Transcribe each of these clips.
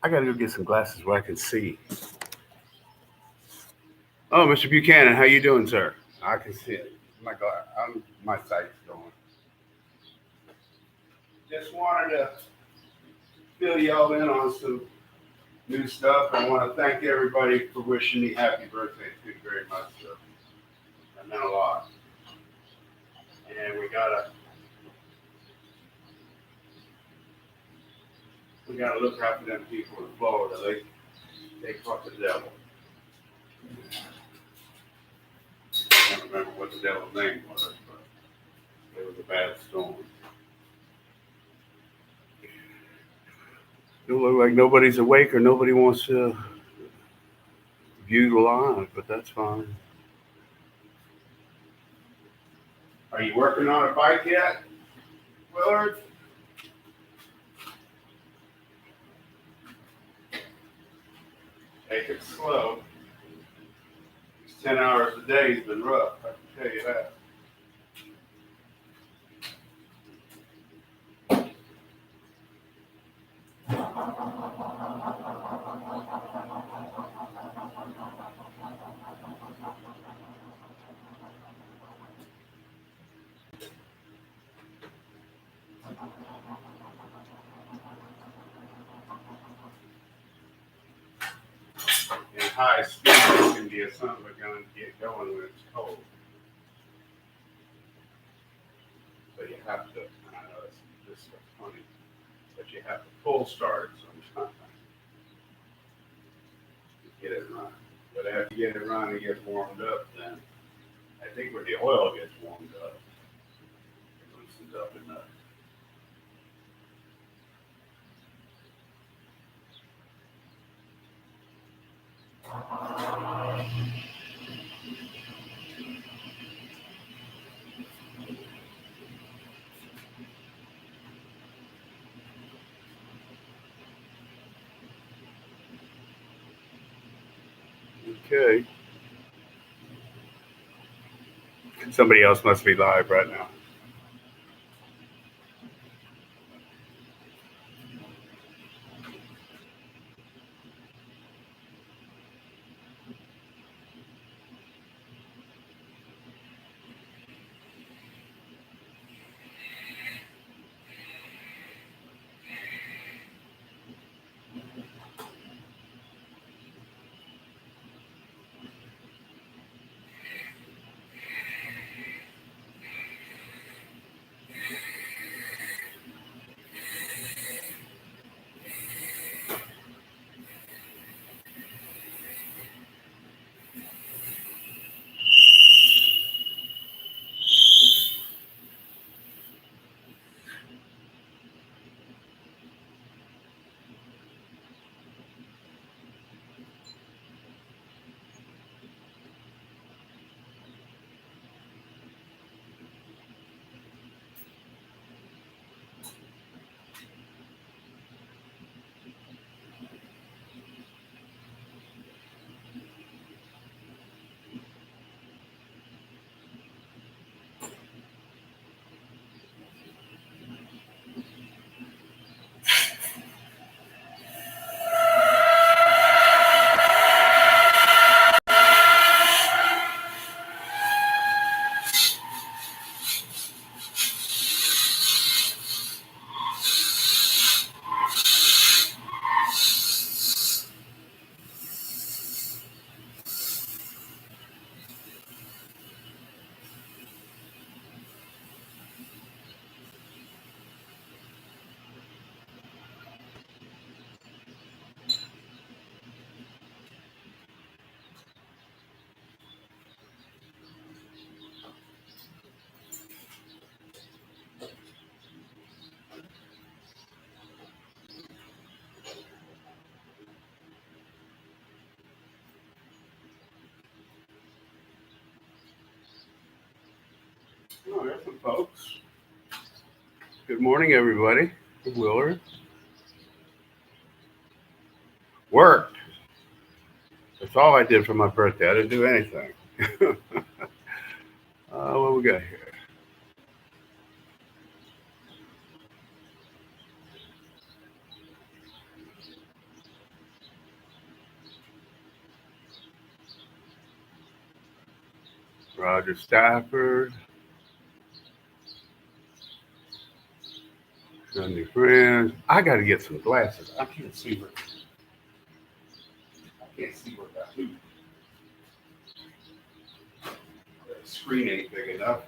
I gotta go get some glasses where I can see. Oh, Mr. Buchanan, how you doing, sir? I can see it. My sight's going. Just wanted to fill y'all in on some new stuff. I want to thank everybody for wishing me happy birthday. Thank you very much, sir. That meant a lot. And we gotta look after them people in Florida. They caught the devil. I can't remember what the devil's name was, but it was a bad storm. It don't look like nobody's awake or nobody wants to view the live, but that's fine. Are you working on a bike yet, Willard? Take it slow. These 10 hours a day has been rough, I can tell you that. In high speed, it can be a son of a gun to get going when it's cold. So you have to, I know this is funny, but you have to pull start sometimes to get it running. But after you get it running, it gets warmed up, then I think when the oil gets warmed up, it loosens up enough. Okay. Somebody else must be live right now. Oh, there's some folks. Good morning, everybody. Willard. Worked. That's all I did for my birthday. I didn't do anything. What we got here? Roger Stafford. Sunday friends. I got to get some glasses. I can't see what I do. The screen ain't big enough.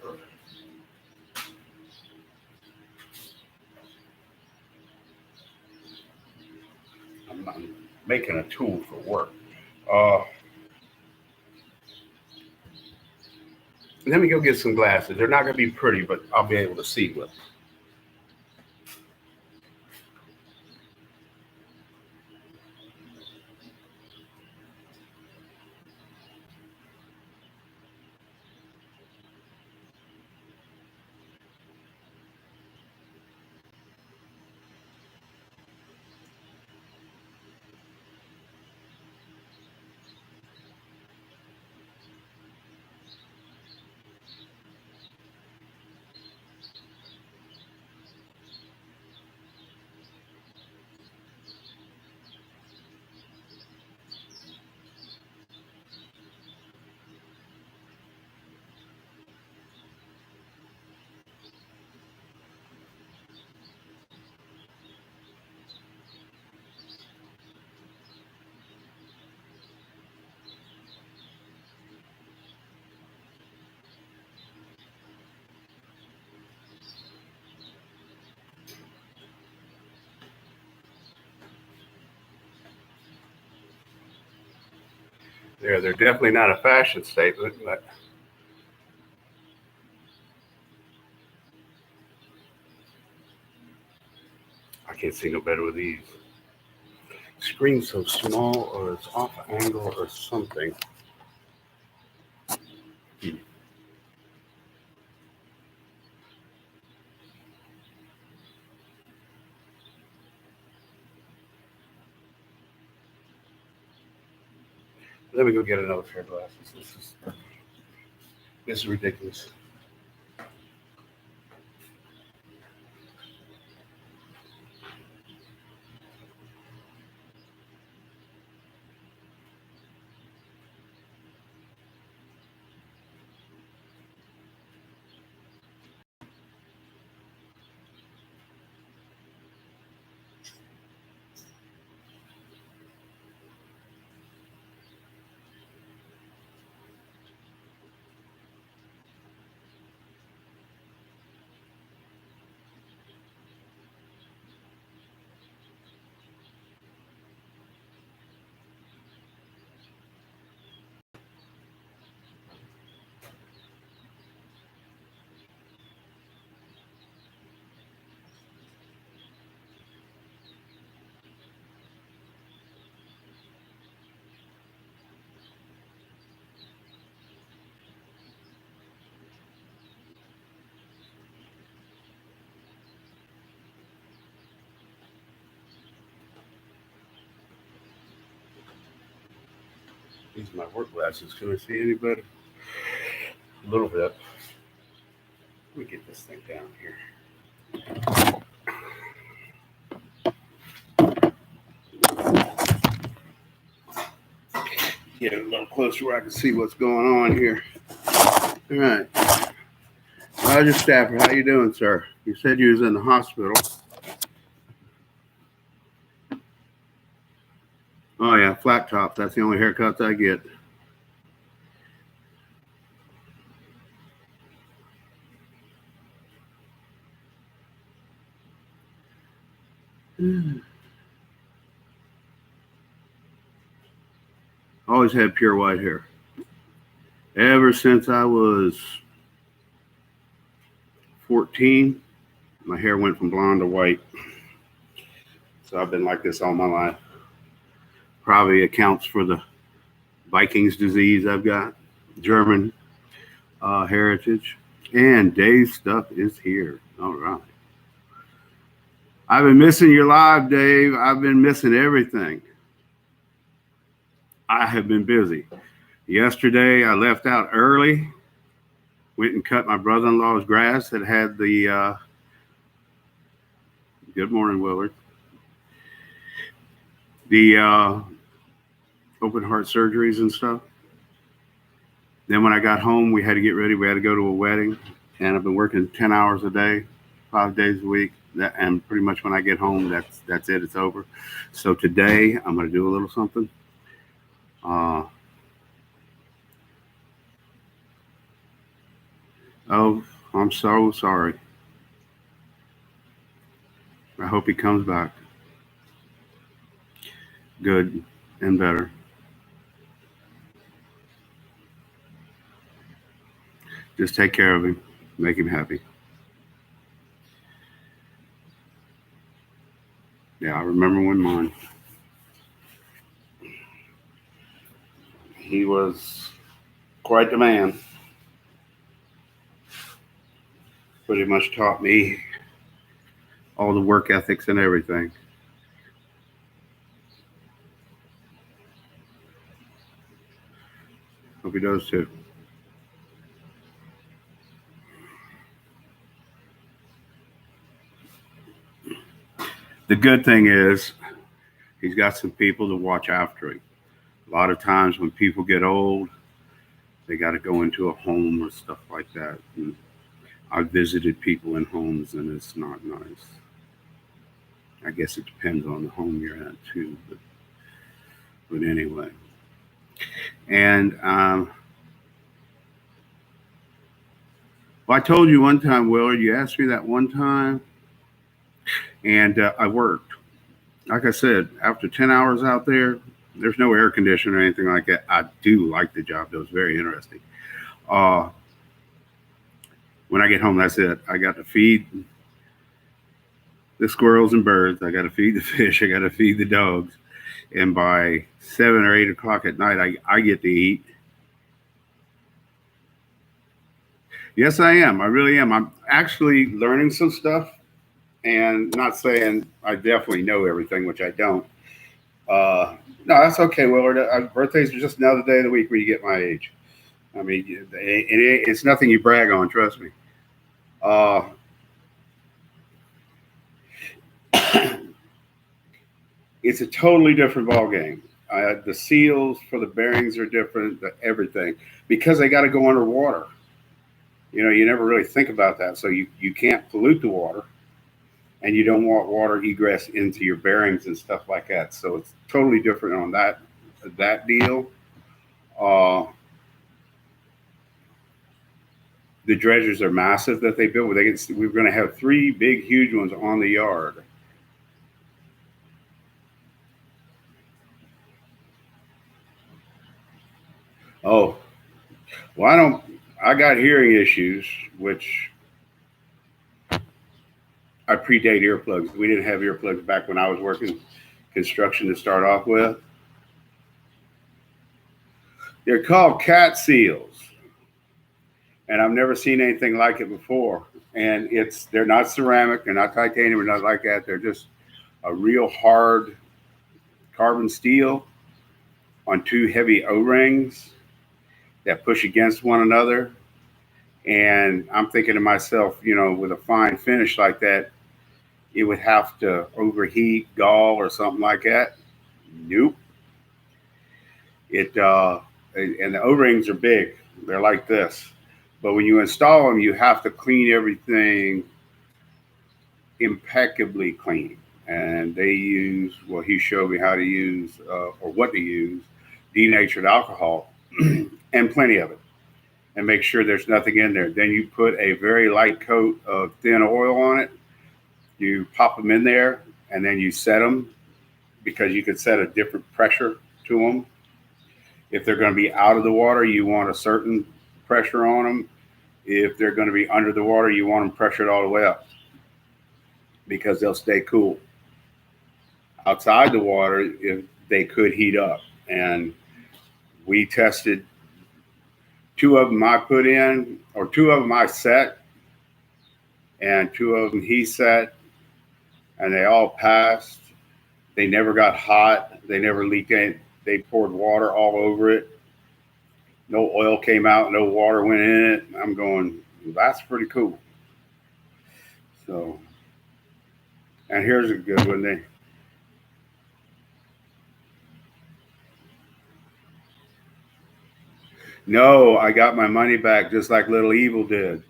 I'm making a tool for work. Let me go get some glasses. They're not going to be pretty, but I'll be able to see with them. They're definitely not a fashion statement, but I can't see no better with these. Screen's so small, or it's off angle, or something. Let me go get another pair of glasses. This is ridiculous. These are my work glasses. Can I see any better? A little bit. Let me get this thing down here. Get it a little closer where I can see what's going on here. All right. Roger Stafford, how you doing, sir? You said you was in the hospital. Oh, yeah, flat top. That's the only haircuts I get. Always had pure white hair. Ever since I was 14, my hair went from blonde to white. So I've been like this all my life. Probably accounts for the Vikings disease I've got, German heritage. And Dave's stuff is here. All right. I've been missing your live, Dave. I've been missing everything. I have been busy. Yesterday, I left out early, went and cut my brother-in-law's grass that had the, good morning, Willard, the open heart surgeries and stuff. Then when I got home, we had to get ready. We had to go to a wedding, and I've been working 10 hours a day, 5 days a week. And pretty much when I get home, that's it. It's over. So today I'm going to do a little something. Uh, oh, I'm so sorry. I hope he comes back good and better. Just take care of him, make him happy. Yeah, I remember when mine. He was quite the man. Pretty much taught me all the work ethics and everything. Hope he does too. The good thing is he's got some people to watch after him. A lot of times when people get old, they got to go into a home or stuff like that. And I've visited people in homes and it's not nice. I guess it depends on the home you're at too, but anyway. And well, I told you one time, Willard. You asked me that one time, and I worked. Like I said, after 10 hours out there, there's no air conditioning or anything like that. I do like the job. It was very interesting. Uh, when I get home, that's it. I got to feed the squirrels and birds. I got to feed the fish. I got to feed the dogs. And by 7 or 8 o'clock at night, I get to eat. Yes, I am. I really am. I'm actually learning some stuff and not saying I definitely know everything, which I don't. Uh, no, that's okay, Willard. Birthdays are just another day of the week where you get my age. I mean, it's nothing you brag on, trust me. Uh, it's a totally different ball game. The seals for the bearings are different. Everything because they got to go underwater. You know, you never really think about that, so you can't pollute the water, and you don't want water egress into your bearings and stuff like that. So it's totally different on that deal. Uh, the dredgers are massive that they built. We're going to have three big, huge ones on the yard. Oh, well, I don't. I got hearing issues, which I predate earplugs. We didn't have earplugs back when I was working construction to start off with. They're called cat seals, and I've never seen anything like it before. And they're not ceramic, they're not titanium, or not like that. They're just a real hard carbon steel on two heavy O-rings that push against one another. And I'm thinking to myself, you know, with a fine finish like that, it would have to overheat, gall, or something like that. Nope. It and the O-rings are big. They're like this. But when you install them, you have to clean everything impeccably clean. And they use, well, he showed me how to use, or what to use, denatured alcohol and plenty of it, and make sure there's nothing in there. Then you put a very light coat of thin oil on it. You pop them in there, and then you set them because you can set a different pressure to them. If they're going to be out of the water, you want a certain pressure on them. If they're going to be under the water, you want them pressured all the way up because they'll stay cool. Outside the water, if they could heat up. And we tested two of them I put in, or two of them I set, and two of them he set, and they all passed. They never got hot. They never leaked in. They poured water all over it. No oil came out. No water went in it. I'm going, that's pretty cool. So, and here's a good one. No, I got my money back just like Little Evil did.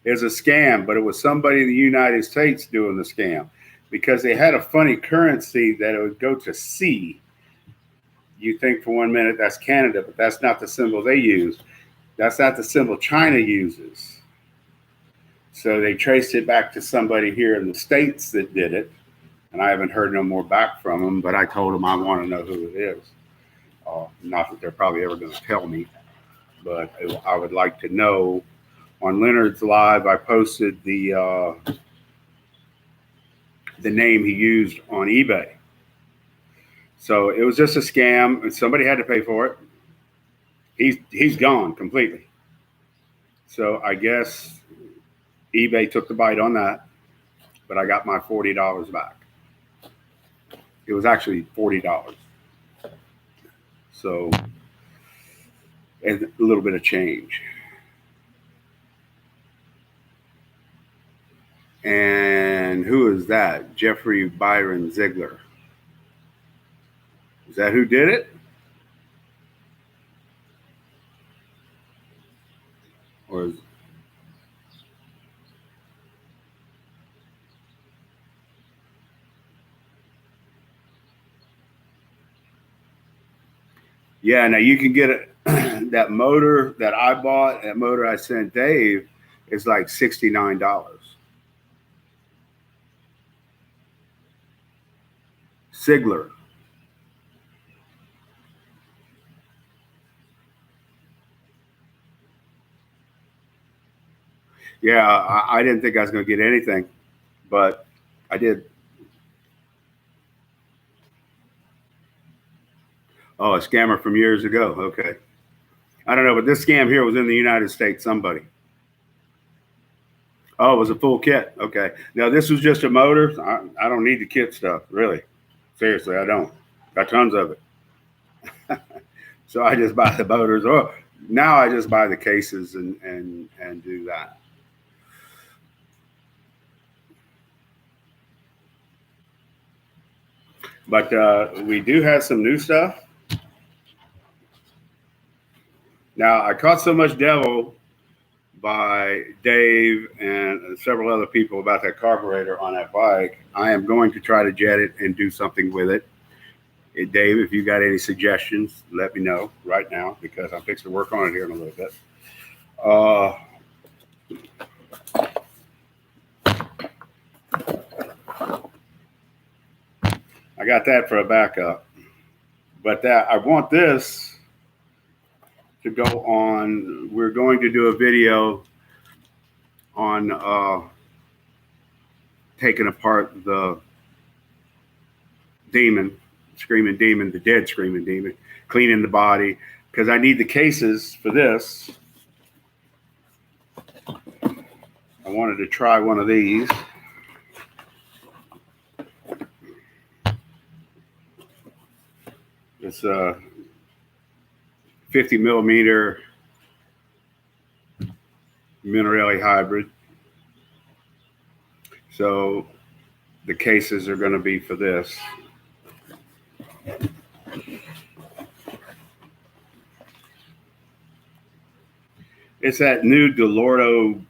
It was a scam, but it was somebody in the United States doing the scam because they had a funny currency that it would go to C. You think for 1 minute that's Canada, but that's not the symbol they use. That's not the symbol China uses. So they traced it back to somebody here in the States that did it. And I haven't heard no more back from them, but I told them I want to know who it is. Not that they're probably ever going to tell me, but I would like to know. On Leonard's Live, I posted the name he used on eBay. So it was just a scam, and somebody had to pay for it. He's gone completely. So I guess eBay took the bite on that, but I got my $40 back. It was actually $40. So, and a little bit of change. And who is that? Jeffrey Byron Ziegler. Is that who did it? Or is... Yeah, now you can get it. That motor that I bought, that motor I sent Dave, is like $69. Ziegler. Yeah, I didn't think I was going to get anything, but I did. Oh, a scammer from years ago. Okay. I don't know, but this scam here was in the United States, somebody. Oh, it was a full kit. Okay. Now, this was just a motor. I don't need the kit stuff, really. Seriously, I don't. Got tons of it. So I just buy the motors. Oh, now I just buy the cases and do that. But we do have some new stuff. Now, I caught so much devil by Dave and several other people about that carburetor on that bike. I am going to try to jet it and do something with it. Hey, Dave, if you got any suggestions, let me know right now because I'm fixing to work on it here in a little bit. I got that for a backup, but that I want this to go on. We're going to do a video on taking apart the demon, screaming demon, the dead screaming demon, cleaning the body, because I need the cases for this. I wanted to try one of these. It's a 50 millimeter Minarelli hybrid. So the cases are going to be for this. It's that new Delorto.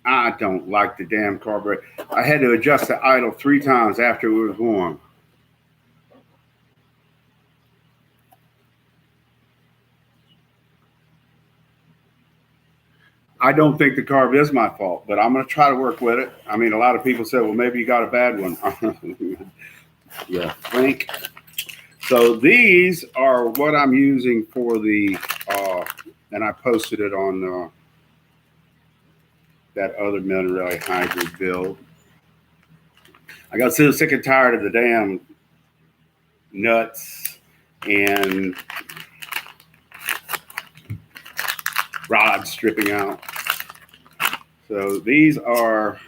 I don't like the damn carburetor. I had to adjust the idle 3 times after it was warm. I don't think the carb is my fault, but I'm going to try to work with it. I mean, a lot of people said, well, maybe you got a bad one. Yeah, think. So these are what I'm using for the, and I posted it on that other Minarelli hybrid build. I got so sick and tired of the damn nuts and rods stripping out. So these are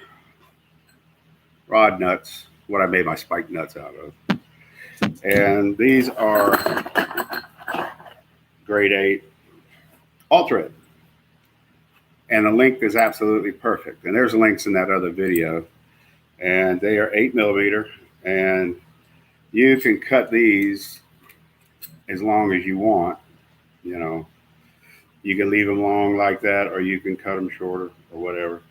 rod nuts, what I made my spike nuts out of. And these are grade 8 all-thread. And the length is absolutely perfect. And there's links in that other video. And they are 8 millimeter. And you can cut these as long as you want, you know. You can leave them long like that, or you can cut them shorter or whatever.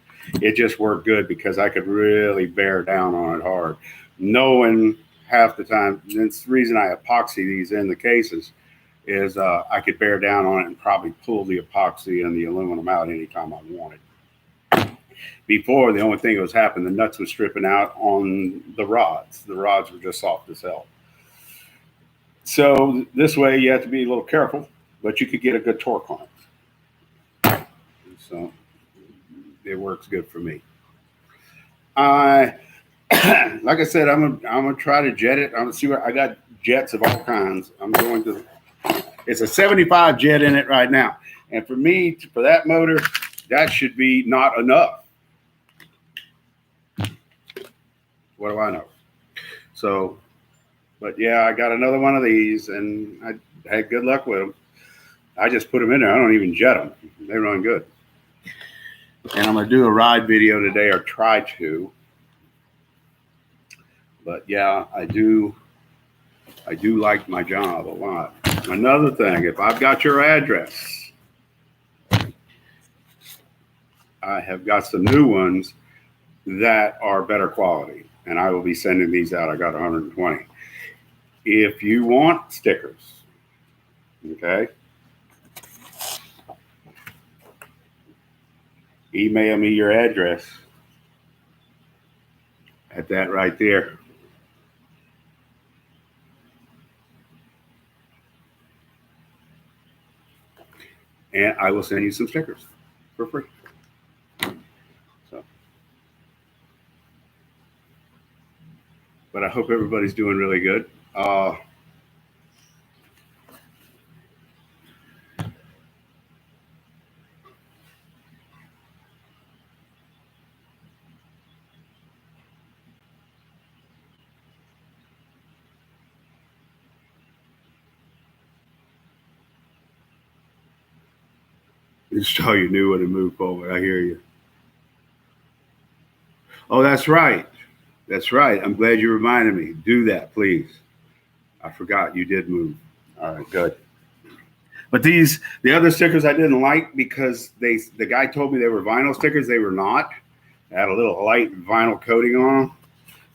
It just worked good because I could really bear down on it hard. Knowing half the time, that's the reason I epoxy these in the cases, is I could bear down on it and probably pull the epoxy and the aluminum out anytime I wanted. Before, the only thing that was happening, the nuts was stripping out on the rods. The rods were just soft as hell. So this way you have to be a little careful, but you could get a good torque on it. So it works good for me. Like I said, I'm gonna try to jet it. I'm gonna see where I got jets of all kinds. It's a 75 jet in it right now. And for me, for that motor, that should be not enough. What do I know? So, but yeah, I got another one of these and I had good luck with them. I just put them in there. I don't even jet them. They run good. And I'm going to do a ride video today, or try to. But yeah, I do like my job a lot. Another thing, if I've got your address, I have got some new ones that are better quality, and I will be sending these out. I got 120. If you want stickers, okay, email me your address at that right there. And I will send you some stickers for free. So, but I hope everybody's doing really good. Just how you knew when to move forward. I hear you. Oh, that's right. That's right. I'm glad you reminded me. Do that, please. I forgot you did move. All right, good. But the other stickers I didn't like because the guy told me they were vinyl stickers. They were not. They had a little light vinyl coating on them.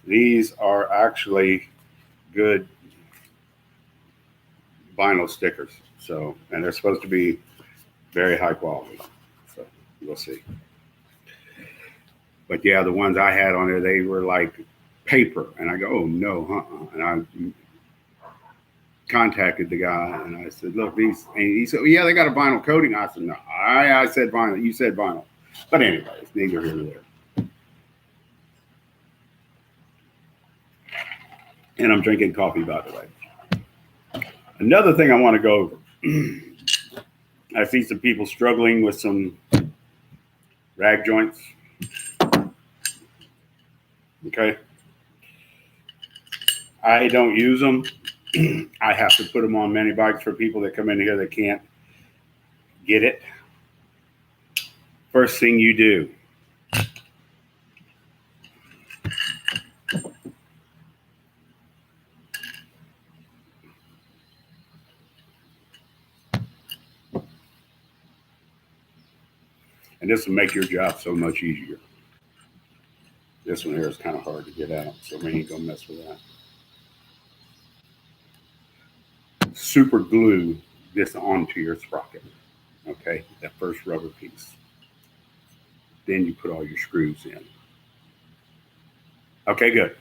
These are actually good vinyl stickers. So, and they're supposed to be very high quality. So we'll see. But yeah, the ones I had on there, they were like paper. And I go, oh no, And I contacted the guy and I said, look, these, and he said, well, yeah, they got a vinyl coating. I said, no, I said vinyl. You said vinyl. But anyway, it's neither here nor there. And I'm drinking coffee, by the way. Another thing I want to go over. I see some people struggling with some rag joints. Okay. I don't use them. I have to put them on many bikes for people that come in here that can't get it. First thing you do, and this will make your job so much easier. This one here is kind of hard to get out, so we ain't gonna mess with that. Super glue this onto your sprocket. Okay, that first rubber piece. Then you put all your screws in. Okay, good.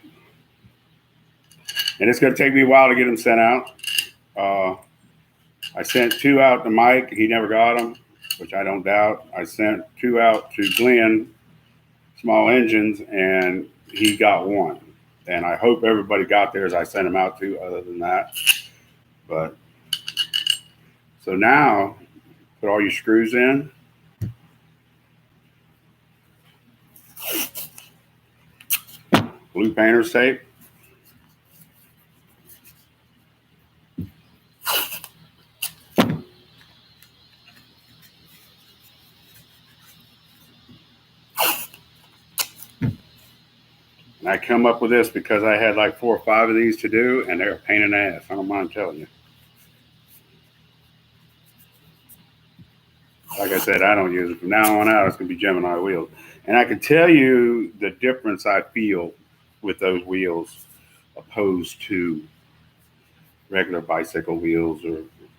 And it's going to take me a while to get them sent out. I sent 2 out to Mike. He never got them, which I don't doubt. I sent 2 out to Glenn, Small Engines, and he got 1. And I hope everybody got theirs I sent them out to other than that. But so now, put all your screws in. Blue painter's tape. And I come up with this because I had like 4 or 5 of these to do, and they're a pain in the ass. I don't mind telling you. Like I said, I don't use it. From now on out, it's going to be Gemini wheels. And I can tell you the difference I feel with those wheels opposed to regular bicycle wheels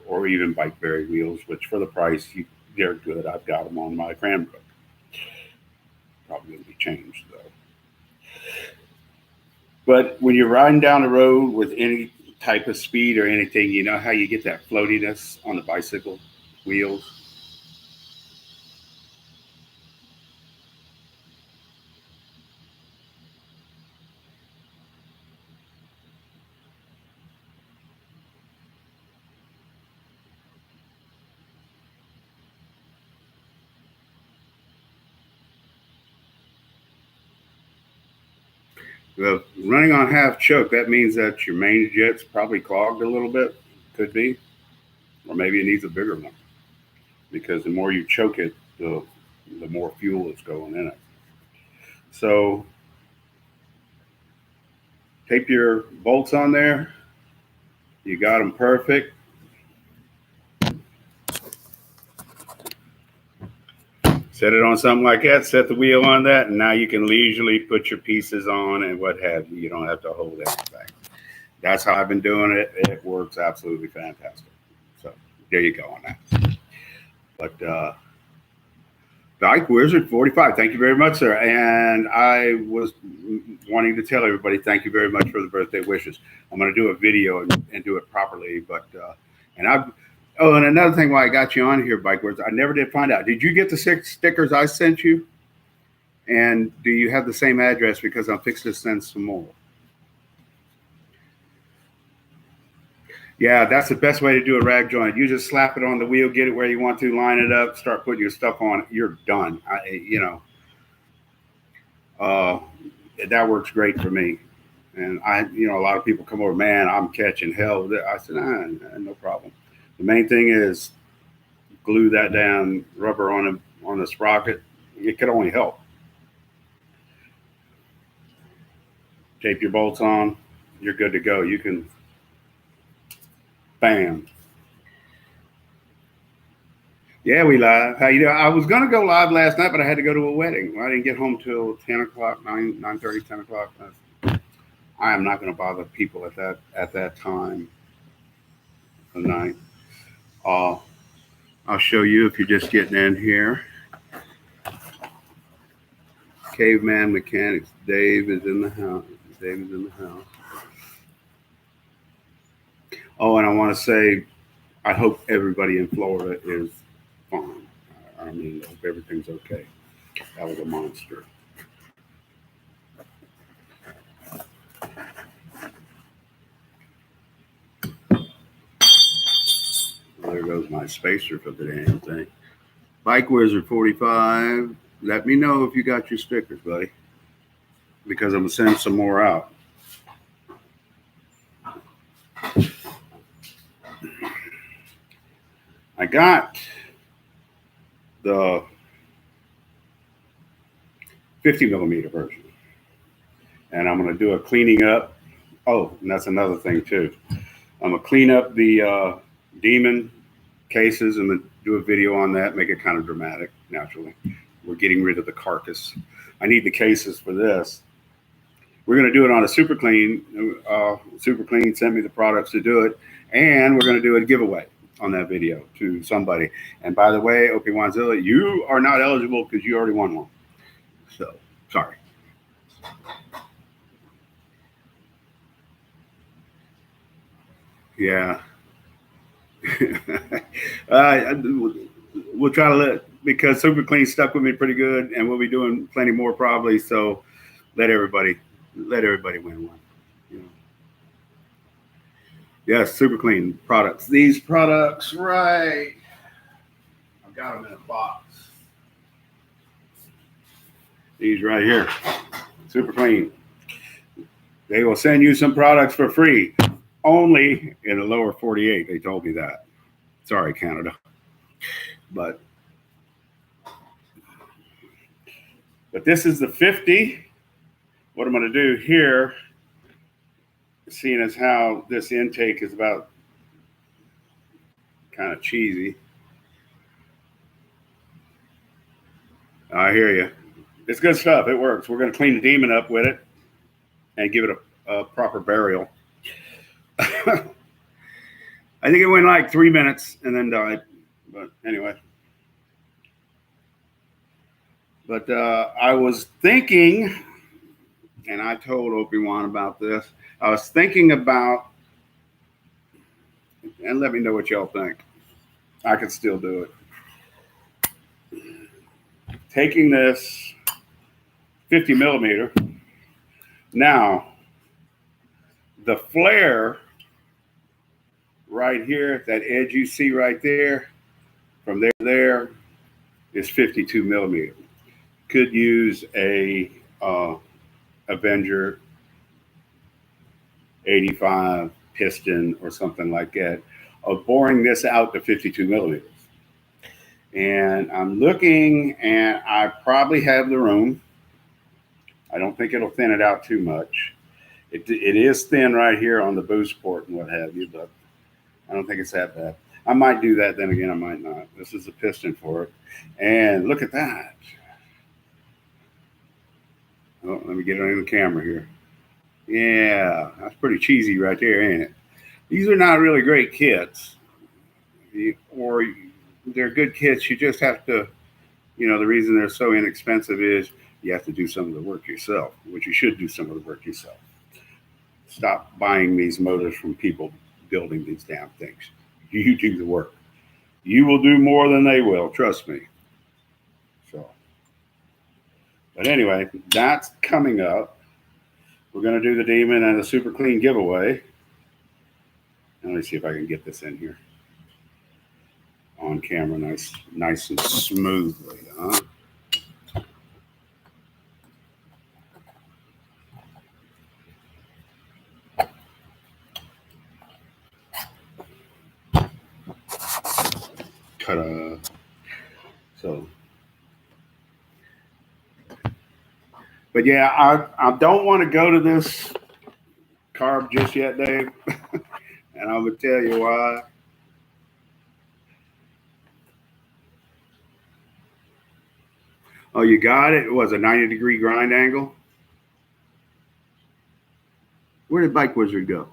or even Bikeberry wheels, which for the price, they're good. I've got them on my Cranbrook. Probably going to be changed, though. But when you're riding down the road with any type of speed or anything, you know how you get that floatiness on the bicycle wheels? Well, running on half choke, that means that your main jet's probably clogged a little bit. Could be. Or maybe it needs a bigger one. Because the more you choke it, the more fuel is going in it. So tape your bolts on there. You got them perfect. Set it on something like that, set the wheel on that, and now you can leisurely put your pieces on and what have you. You don't have to hold anything. That's how I've been doing it. It works absolutely fantastic. So there you go on that. But Bike Wizard 45, thank you very much, sir. And I was wanting to tell everybody thank you very much for the birthday wishes. I'm going to do a video and do it properly. But and I've oh, and another thing why I got you on here, Bike Wizard, I never did find out. Did you get the 6 stickers I sent you? And do you have the same address? Because I'm fixing to send some more. Yeah, that's the best way to do a rag joint. You just slap it on the wheel, get it where you want to, line it up, start putting your stuff on it. You're done. Uh, that works great for me. And a lot of people come over, man, I'm catching hell with it. I said, no problem. The main thing is glue that down, rubber on the sprocket. It could only help. Tape your bolts on, you're good to go. You can, bam. Yeah, we live. How you doing? I was gonna go live last night, but I had to go to a wedding. I didn't get home till 10 o'clock, 9:30, 10 o'clock. I am not gonna bother people at that time of night. Uh, I'll show you if you're just getting in here. Caveman Mechanics. Dave is in the house. Dave is in the house. Oh, and I want to say, I hope everybody in Florida is fine. I mean, I hope everything's okay. That was a monster. Well, there goes my spacer for the damn thing. Bike Wizard 45. Let me know if you got your stickers, buddy, because I'm gonna send some more out. I got the 50 millimeter version, and I'm gonna do a cleaning up. Oh, and that's another thing too. I'm gonna clean up the Demon cases and then do a video on that, make it kind of dramatic. Naturally, we're getting rid of the carcass. I need the cases for this. We're going to do it on a Super Clean. Super Clean sent me the products to do it, and we're going to do a giveaway on that video to somebody. And by the way, Opie Wanzilla, you are not eligible because you already won one. So sorry. Yeah. We'll try to because Super Clean stuck with me pretty good, and we'll be doing plenty more probably. So let everybody win one. You know. Yes, Super Clean products. These products, right? I've got them in a box. These right here, Super Clean. They will send you some products for free, only in the lower 48. They told me that. Sorry, Canada, but this is the 50. What I'm going to do here, seeing as how this intake is about kind of cheesy, I hear you. It's good stuff. It works. We're going to clean the demon up with it and give it a proper burial. I think it went like 3 minutes and then died. But anyway. But I was thinking, and I told Obi-Wan about this. I was thinking about, and let me know what y'all think. I could still do it. Taking this 50 millimeter. Now, the flare right here, that edge you see right there, from there to there, is 52 millimeter. Could use a Avenger 85 piston or something like that, of boring this out to 52 millimeters. And I'm looking, and I probably have the room. I don't think it'll thin it out too much. It is thin right here on the boost port and what have you, but I don't think it's that bad. I might do that, then again, I might not. This is a piston for it. And look at that. Oh, let me get it on the camera here. Yeah, that's pretty cheesy right there, ain't it? These are not really great kits, or they're good kits. You just have to, the reason they're so inexpensive is you have to do some of the work yourself, which you should do some of the work yourself. Stop buying these motors from people building these damn things. You do the work. You will do more than they will, trust me. So, but anyway, that's coming up. We're going to do the demon and a super clean giveaway. Let me see if I can get this in here on camera, nice and smoothly, huh? Ta-da. So, but yeah, I don't want to go to this carb just yet, Dave. And I'm going to tell you why. Oh, you got it? It was a 90-degree grind angle. Where did Bike Wizard go?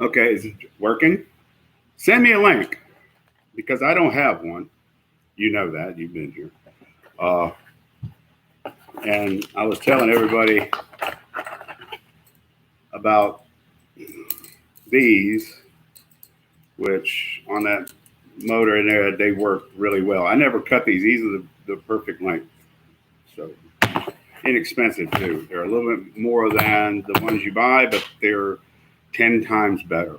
Okay, is it working? Send me a link, because I don't have one. You know that. You've been here. And I was telling everybody about these, which on that motor in there, they work really well. I never cut these. These are the perfect length. So inexpensive too. They're a little bit more than the ones you buy, but they're 10 times better.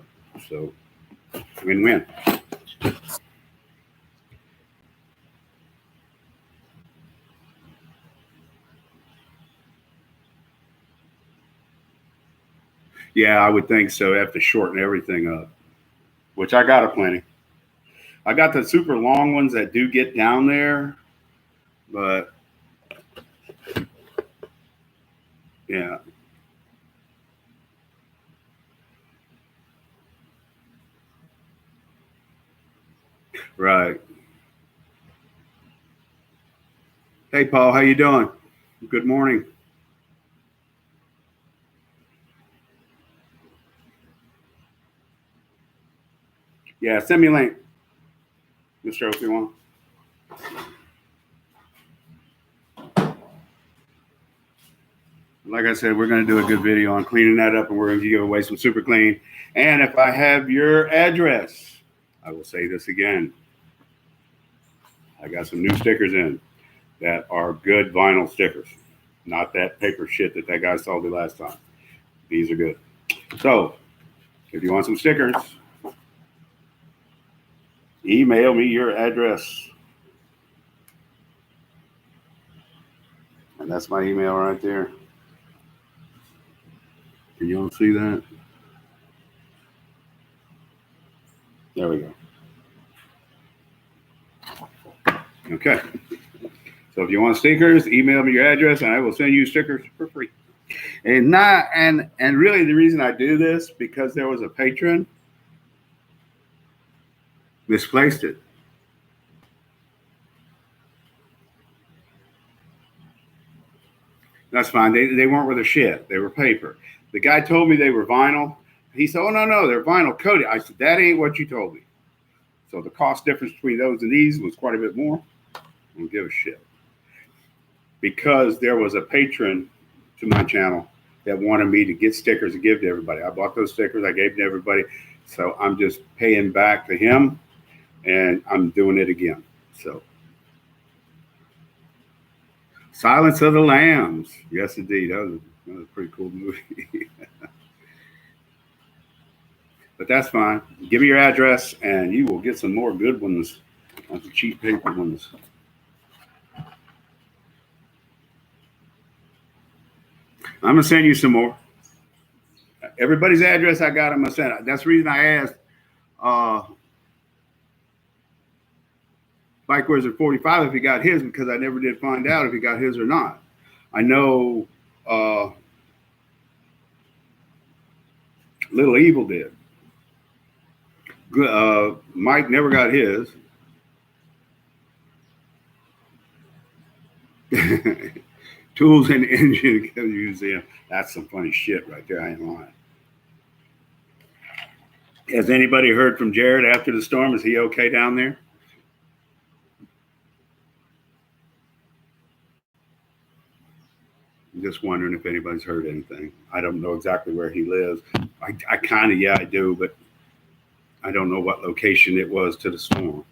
So win-win. Yeah, I would think so. I have to shorten everything up, which I got a plenty. I got the super long ones that do get down there, but yeah. Right. Hey, Paul, how you doing? Good morning. Yeah, send me a link, Mr. Obi-Wan. Like I said, we're going to do a good video on cleaning that up, and we're going to give away some super clean. And if I have your address, I will say this again. I got some new stickers in that are good vinyl stickers, not that paper shit that guy sold me last time. These are good. So if you want some stickers, email me your address. And that's my email right there. Can you all see that? There we go. Okay. So if you want stickers, email me your address and I will send you stickers for free. And really the reason I do this, because there was a patron misplaced it. That's fine. They weren't worth a shit. They were paper. The guy told me they were vinyl. He said, oh, no, they're vinyl coated. I said, that ain't what you told me. So the cost difference between those and these was quite a bit more. I don't give a shit. Because there was a patron to my channel that wanted me to get stickers to give to everybody. I bought those stickers. I gave to everybody. So I'm just paying back to him, and I'm doing it again. So Silence of the Lambs. Yes, indeed. That was a pretty cool movie. But that's fine. Give me your address, and you will get some more good ones, not the cheap paper ones. I'm gonna send you some more. Everybody's address I got, I'm gonna send. That's the reason I asked Bike Wizard 45 if he got his, because I never did find out if he got his or not. I know Little Evil did. Mike never got his. Tools and Engine Museum. That's some funny shit right there. I ain't lying. Has anybody heard from Jared after the storm? Is he okay down there? I'm just wondering if anybody's heard anything. I don't know exactly where he lives. I kind of, I do, but I don't know what location it was to the storm.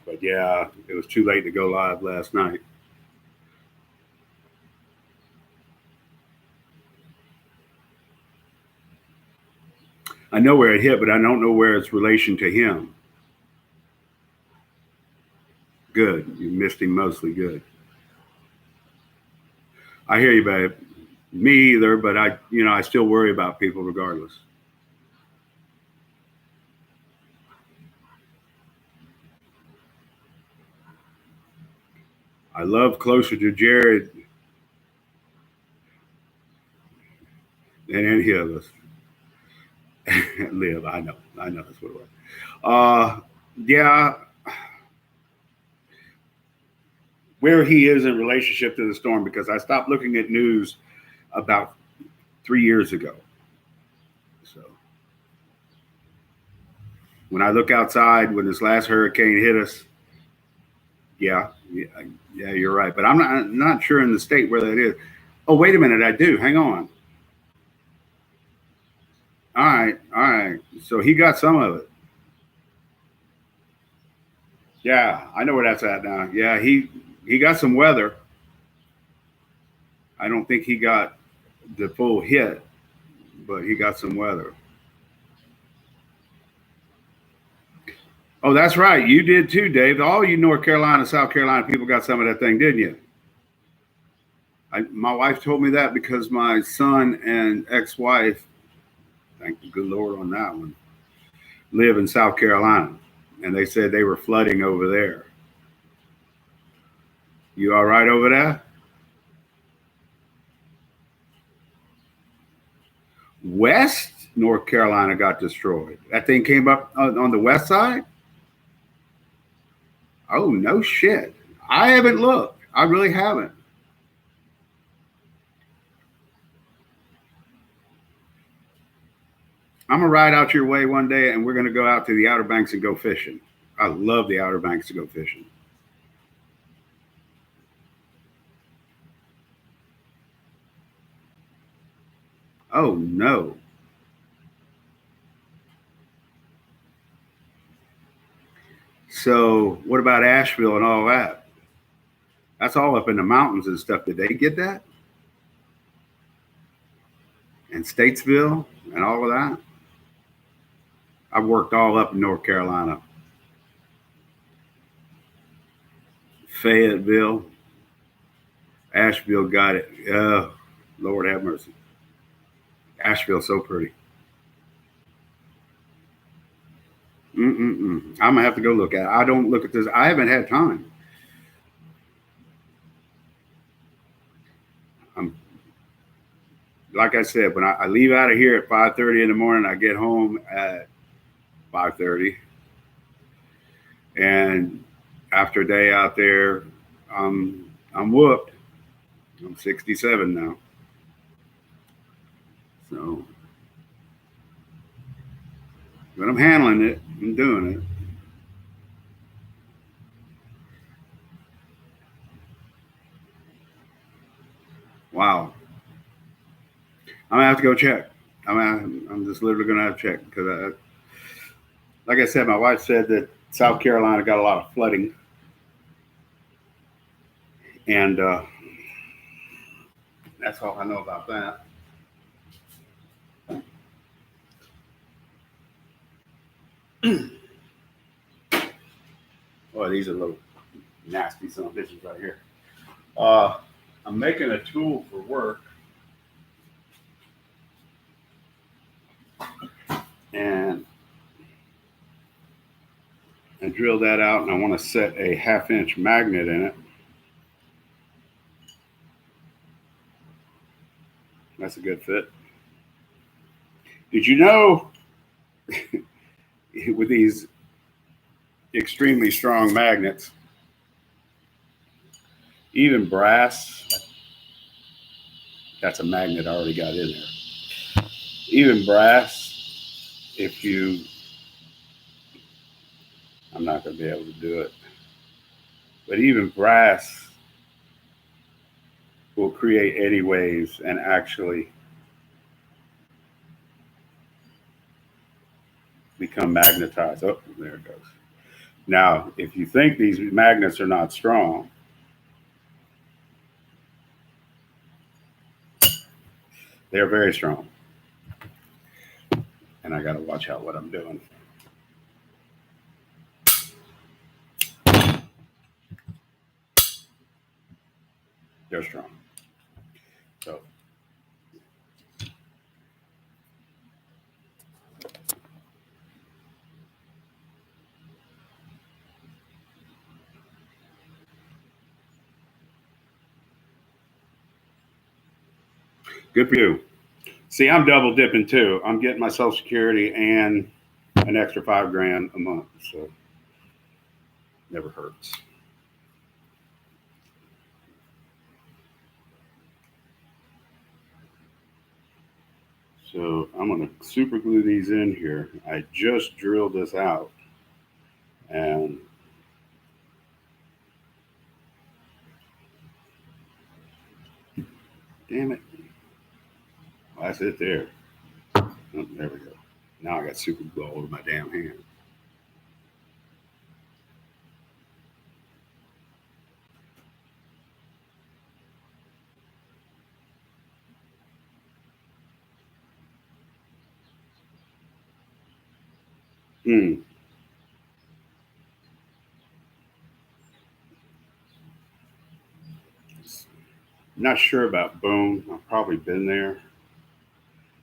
But yeah, it was too late to go live last night. I know where it hit, but I don't know where it's relation to him. Good. You missed him mostly. Good. I hear you, babe. Me either, but I still worry about people regardless. I love Closer to Jared than any of us. Live, I know that's what it was. Yeah, where he is in relationship to the storm, because I stopped looking at news about 3 years ago. So when I look outside, when this last hurricane hit us, yeah, you're right. But I'm not sure in the state where that is. Oh, wait a minute, I do. Hang on. All right. So he got some of it. Yeah, I know where that's at now. Yeah, he got some weather. I don't think he got the full hit, but he got some weather. Oh, that's right. You did too, Dave. All you North Carolina, South Carolina people got some of that thing, didn't you? My wife told me that because my son and ex-wife, thank the good Lord on that one, live in South Carolina. And they said they were flooding over there. You all right over there? West North Carolina got destroyed. That thing came up on the west side? Oh, no shit. I haven't looked. I really haven't. I'm going to ride out your way one day and we're going to go out to the Outer Banks and go fishing. I love the Outer Banks to go fishing. Oh, no. So what about Asheville and all that? That's all up in the mountains and stuff. Did they get that? And Statesville and all of that? I've worked all up in North Carolina. Fayetteville. Asheville got it. Lord have mercy. Asheville's so pretty. I'm gonna have to go look at it. I don't look at this. I haven't had time. I'm like I said, when I leave out of here at 5:30 in the morning, I get home at 5:30, and after a day out there, I'm whooped. I'm 67 now, so but I'm handling it. I'm doing it. Wow. I'm gonna have to go check. I'm just literally gonna have to check because, like I said, my wife said that South Carolina got a lot of flooding, and that's all I know about that. Boy, these are little nasty son of bitches right here. Uh, I'm making a tool for work, and I drilled that out, and I want to set a 1/2 inch magnet in it. That's a good fit. Did you know with these extremely strong magnets, even brass, that's a magnet I already got in there. Even brass, if you, I'm not going to be able to do it, but even brass will create eddy waves and actually become magnetized. Oh, there it goes. Now, if you think these magnets are not strong, they're very strong. And I got to watch out what I'm doing. They're strong. So, good for you. See, I'm double dipping too. I'm getting my Social Security and an extra $5,000 a month. So, never hurts. So I'm going to super glue these in here. I just drilled this out, and damn it. Well, that's it there. Oh, there we go. Now I got super glue all over my damn hand. Hmm. Not sure about Boone. I've probably been there.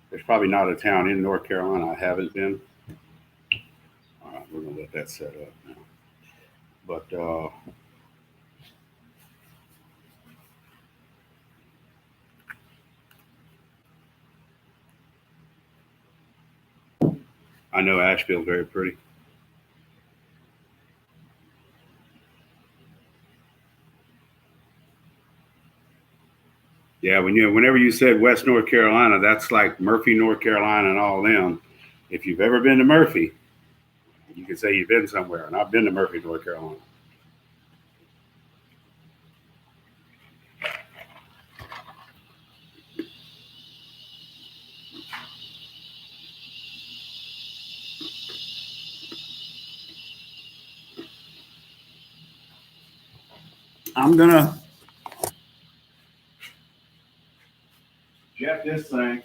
There's probably not a town in North Carolina I haven't been. All right, we're gonna let that set up now. But I know Asheville's very pretty. Yeah, whenever you said West North Carolina, that's like Murphy, North Carolina, and all them. If you've ever been to Murphy, you can say you've been somewhere, and I've been to Murphy, North Carolina. I'm gonna jet this thing.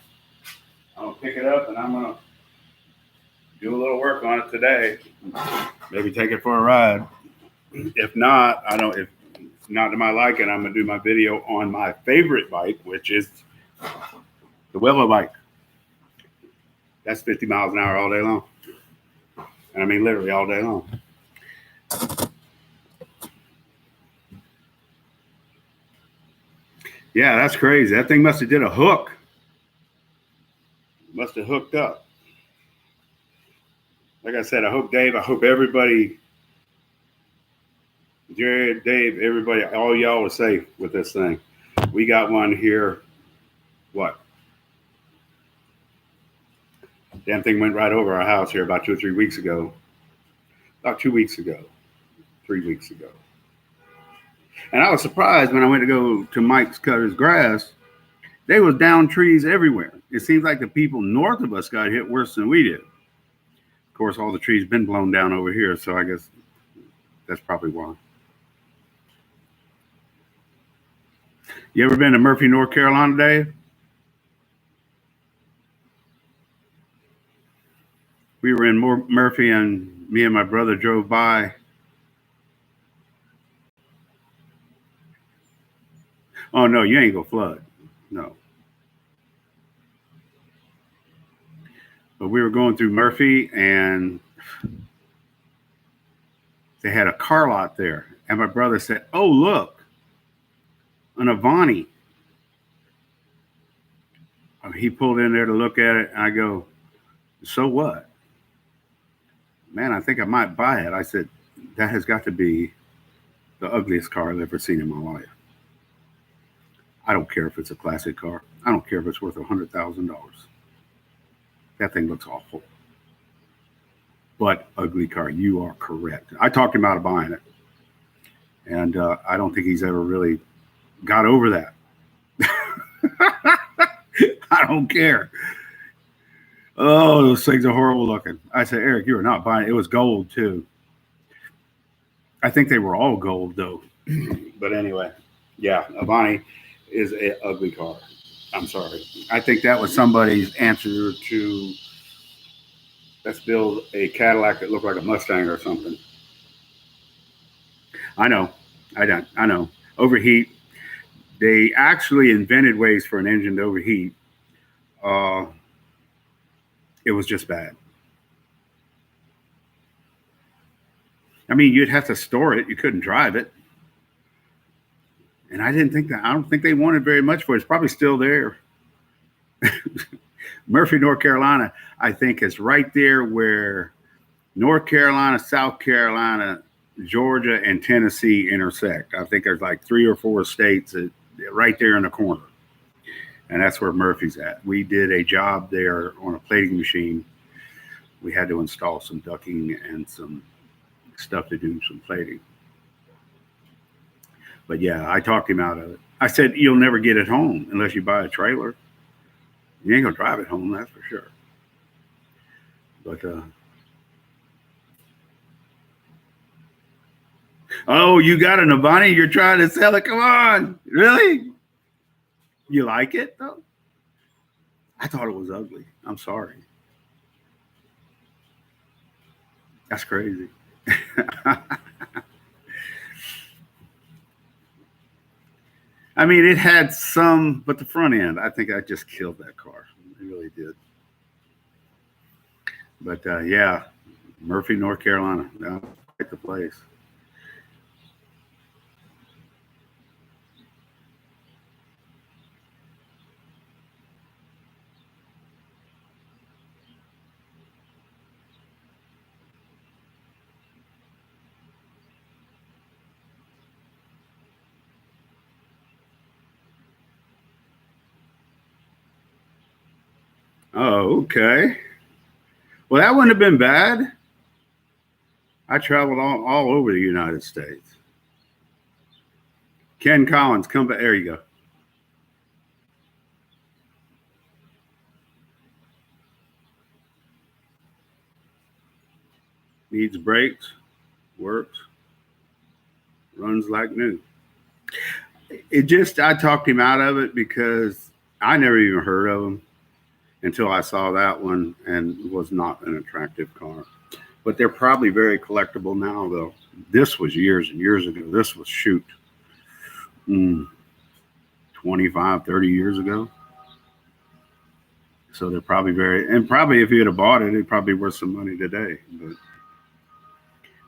I'm gonna pick it up, and I'm gonna do a little work on it today. Maybe take it for a ride. If not, I don't. If not to my liking, I'm gonna do my video on my favorite bike, which is the Willow bike. That's 50 miles an hour all day long. And I mean literally all day long. Yeah, that's crazy. That thing must have did a hook. Must have hooked up. Like I said, I hope everybody, Jared, Dave, everybody, all y'all are safe with this thing. We got one here. What? Damn thing went right over our house here about 2 or 3 weeks ago. About 2 weeks ago. 3 weeks ago. And I was surprised when I went to go to Mike's cut his grass. They was down trees everywhere. It seems like the people north of us got hit worse than we did. Of course, all the trees been blown down over here, so I guess that's probably why. You ever been to Murphy, North Carolina, Dave? We were in Murphy, and me and my brother drove by. Oh, no, you ain't gonna flood. No. But we were going through Murphy, and they had a car lot there. And my brother said, "Oh, look, an Avani." He pulled in there to look at it, and I go, "So what? Man, I think I might buy it." I said, "That has got to be the ugliest car I've ever seen in my life. I don't care if it's a classic car. I don't care if it's worth $100,000. That thing looks awful. But ugly car, you are correct." I talked him out of buying it. And I don't think he's ever really got over that. I don't care. Oh, those things are horrible looking. I said, "Eric, you are not buying it." It was gold, too. I think they were all gold, though. But anyway, yeah, Avani is an ugly car. I'm sorry. I think that was somebody's answer to, let's build a Cadillac that looked like a Mustang or something. I know. I know. Overheat. They actually invented ways for an engine to overheat. It was just bad. I mean, you'd have to store it. You couldn't drive it. And I don't think they wanted very much for it. It's probably still there. Murphy, North Carolina, I think is right there where North Carolina, South Carolina, Georgia, and Tennessee intersect. I think there's like 3 or 4 states right there in the corner. And that's where Murphy's at. We did a job there on a plating machine. We had to install some ducking and some stuff to do some plating. But yeah, I talked him out of it. I said, "You'll never get it home unless you buy a trailer. You ain't gonna drive it home, that's for sure." But oh, you got an Avani? You're trying to sell it? Come on, really? You like it though? I thought it was ugly. I'm sorry. That's crazy. I mean, it had some, but the front end, I think I just killed that car. It really did. But yeah, Murphy, North Carolina, that's quite the place. Oh, okay. Well, that wouldn't have been bad. I traveled all over the United States. Ken Collins, come back. There you go. Needs brakes, works, runs like new. I talked him out of it because I never even heard of him until I saw that one, and it was not an attractive car. But they're probably very collectible now, though. This was years and years ago. This was shoot. 25, 30 years ago. So they're probably and probably if you had bought it, it'd probably be worth some money today. But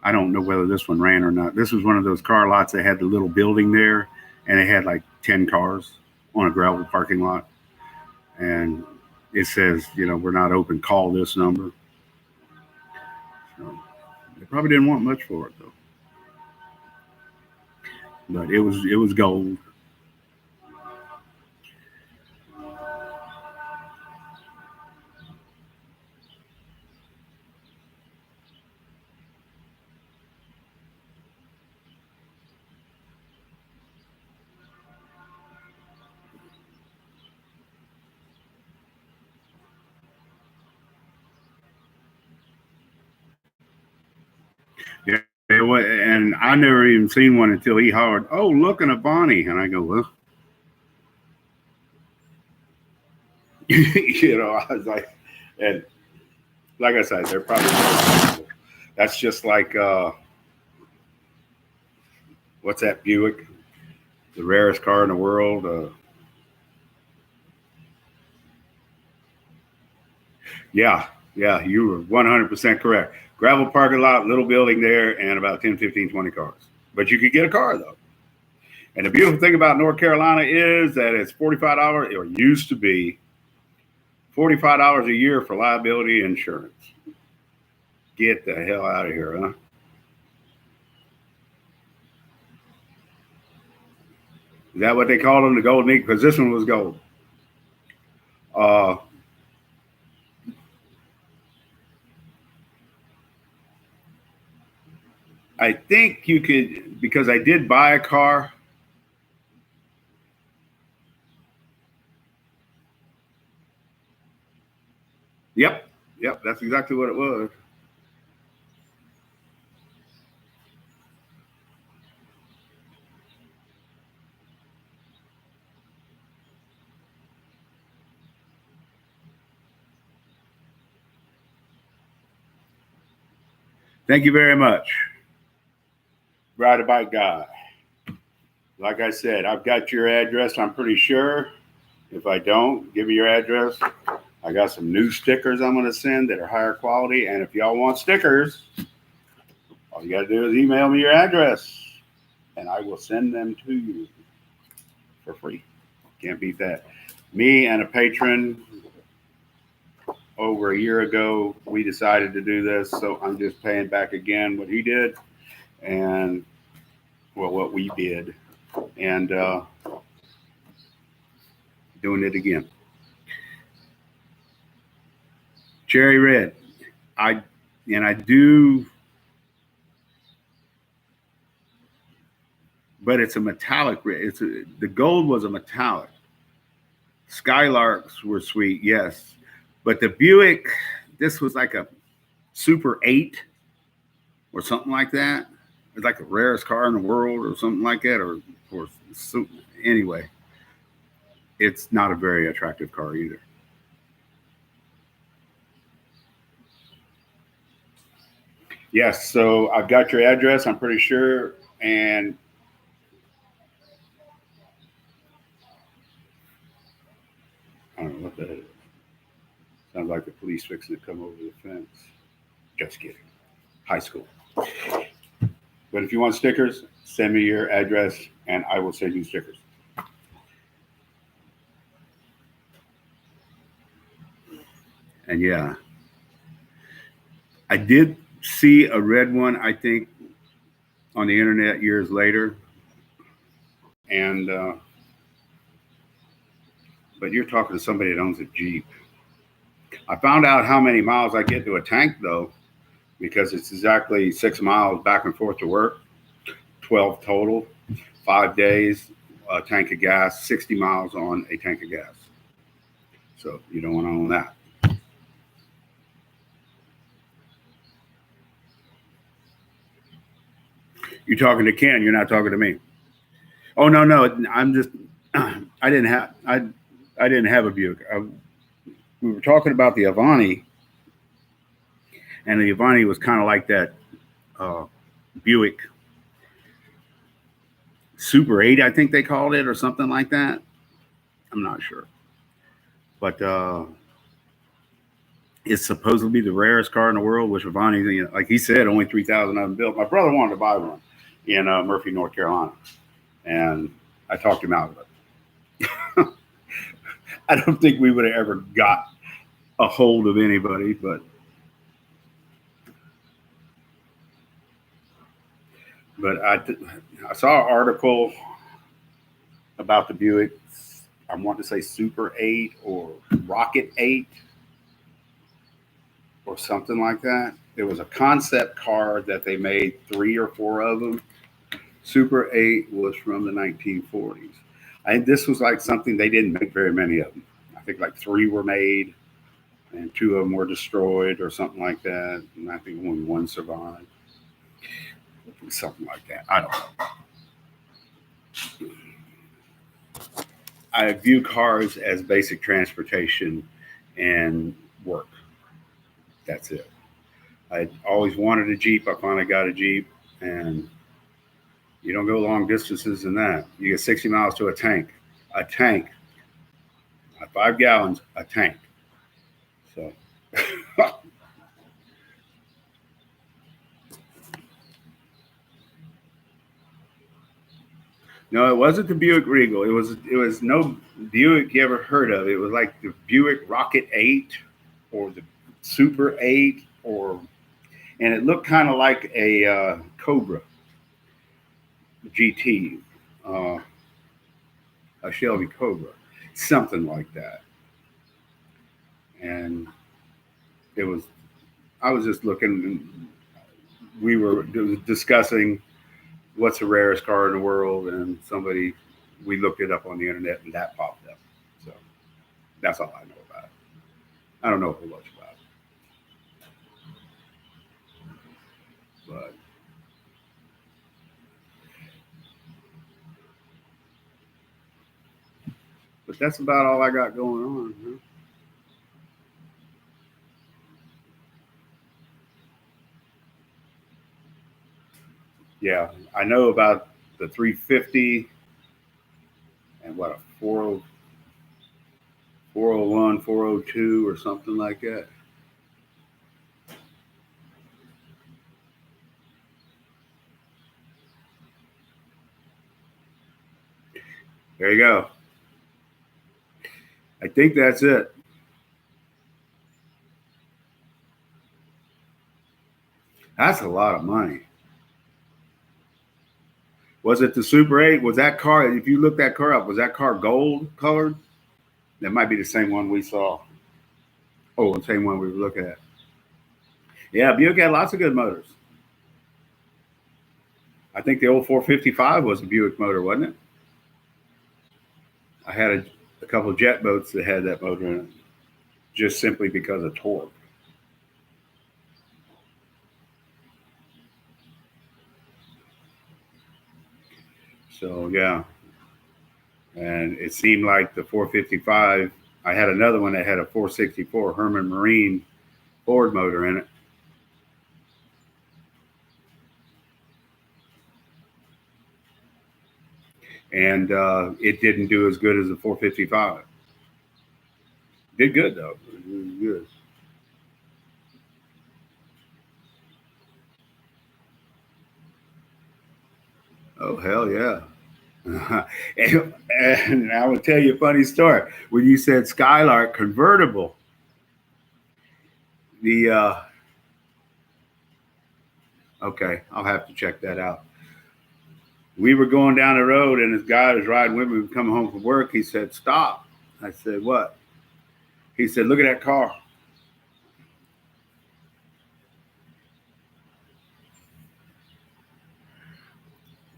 I don't know whether this one ran or not. This was one of those car lots that had the little building there, and it had like 10 cars on a gravel parking lot. And it says, we're not open, call this number. So they probably didn't want much for it though. But it was gold. Yeah, and I never even seen one until he hollered, "Oh, look, an Avani," and I go, "Well," I was like, and like I said, they're probably that's just like what's that Buick, the rarest car in the world. Yeah, you were 100% correct. Gravel parking lot, little building there, and about 10, 15, 20 cars. But you could get a car, though. And the beautiful thing about North Carolina is that it's $45, or used to be $45 a year for liability insurance. Get the hell out of here, huh? Is that what they call them, the Golden Eagle? Because this one was gold. I think you could, because I did buy a car. Yep, that's exactly what it was. Thank you very much. Ride a bike guy. Like I said, I've got your address, I'm pretty sure. If I don't, give me your address. I got some new stickers I'm going to send that are higher quality. And if y'all want stickers, all you got to do is email me your address and I will send them to you for free. Can't beat that. Me and a patron over a year ago, we decided to do this. So I'm just paying back again what he did and what we did and doing it again. Cherry red. I do, but it's a metallic red. The gold was a metallic. Skylarks were sweet, yes. But the Buick, this was like a Super 8 or something like that. It's like the rarest car in the world or something like that. Or anyway, it's not a very attractive car either. Yes, so I've got your address, I'm pretty sure. And I don't know what that is. Sounds like the police fixing to come over the fence. Just kidding. High school. But if you want stickers, send me your address and I will send you stickers. And yeah, I did see a red one, I think, on the internet years later. And, but you're talking to somebody that owns a Jeep. I found out how many miles I get to a tank, though, because it's exactly 6 miles back and forth to work, 12 total, 5 days, a tank of gas, 60 miles on a tank of gas. So you don't want to own that. You're talking to Ken. You're not talking to me. Oh no, I'm just. I didn't have a Buick. We were talking about the Avani, and the Avani was kind of like that Buick Super 8, I think they called it, or something like that. I'm not sure. But it's supposed to be the rarest car in the world, which Ravani, you know, like he said, only 3,000 of them built. My brother wanted to buy one in Murphy, North Carolina, and I talked him out of it. I don't think we would have ever got a hold of anybody, but I saw an article about the Buick. I want to say Super 8 or Rocket 8 or something like that. There was a concept car that they made, 3 or 4 of them. Super 8 was from the 1940s. This was like something they didn't make very many of them. I think like 3 were made and 2 of them were destroyed or something like that. And I think only 1 survived. Something like that. I don't know. I view cars as basic transportation and work. That's it. I always wanted a Jeep. I finally got a Jeep, and you don't go long distances in that. You get 60 miles to a tank. A tank. Not 5 gallons, a tank. So. No, it wasn't the Buick Regal. It was no Buick you ever heard of. It was like the Buick Rocket 8 or the Super 8 and it looked kind of like a Cobra GT, uh, a Shelby Cobra, something like that. And it was, I was just looking. We were discussing what's the rarest car in the world, and we looked it up on the internet, and that popped up. So that's all I know about it. I don't know a whole much about it, but that's about all I got going on. Huh? Yeah, I know about the 350 and what a 40, 401, 402 or something like that. There you go. I think that's it. That's a lot of money. Was it the Super 8? Was that car, if you look that car up, was that car gold colored? That might be the same one we saw. Oh, the same one we were looking at. Yeah, Buick had lots of good motors. I think the old 455 was a Buick motor, wasn't it? I had a couple of jet boats that had that motor in it, just simply because of torque. So yeah, and it seemed like the 455. I had another one that had a 464 Herman Marine Ford motor in it. And it didn't do as good as the 455. Did good though. It was good. Oh hell yeah! and I will tell you a funny story. When you said Skylark convertible, the okay, I'll have to check that out. We were going down the road, and this guy was riding with me. We were coming home from work. He said, "Stop." I said, "What?" He said, "Look at that car."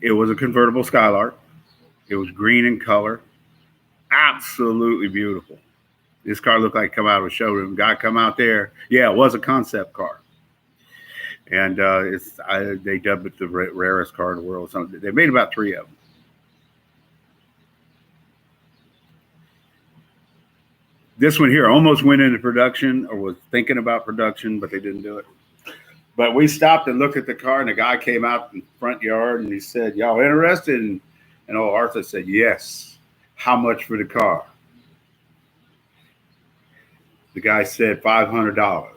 It was a convertible Skylark. It was green in color, absolutely beautiful. This car looked like come out of a showroom. Guy come out there. Yeah, it was a concept car, and they dubbed it the rarest car in the world. So they made about 3 of them. This one here almost went into production or was thinking about production, but they didn't do it. But we stopped and looked at the car, and the guy came out in the front yard and he said, "Y'all interested in And old Arthur said, yes. How much for the car? The guy said $500.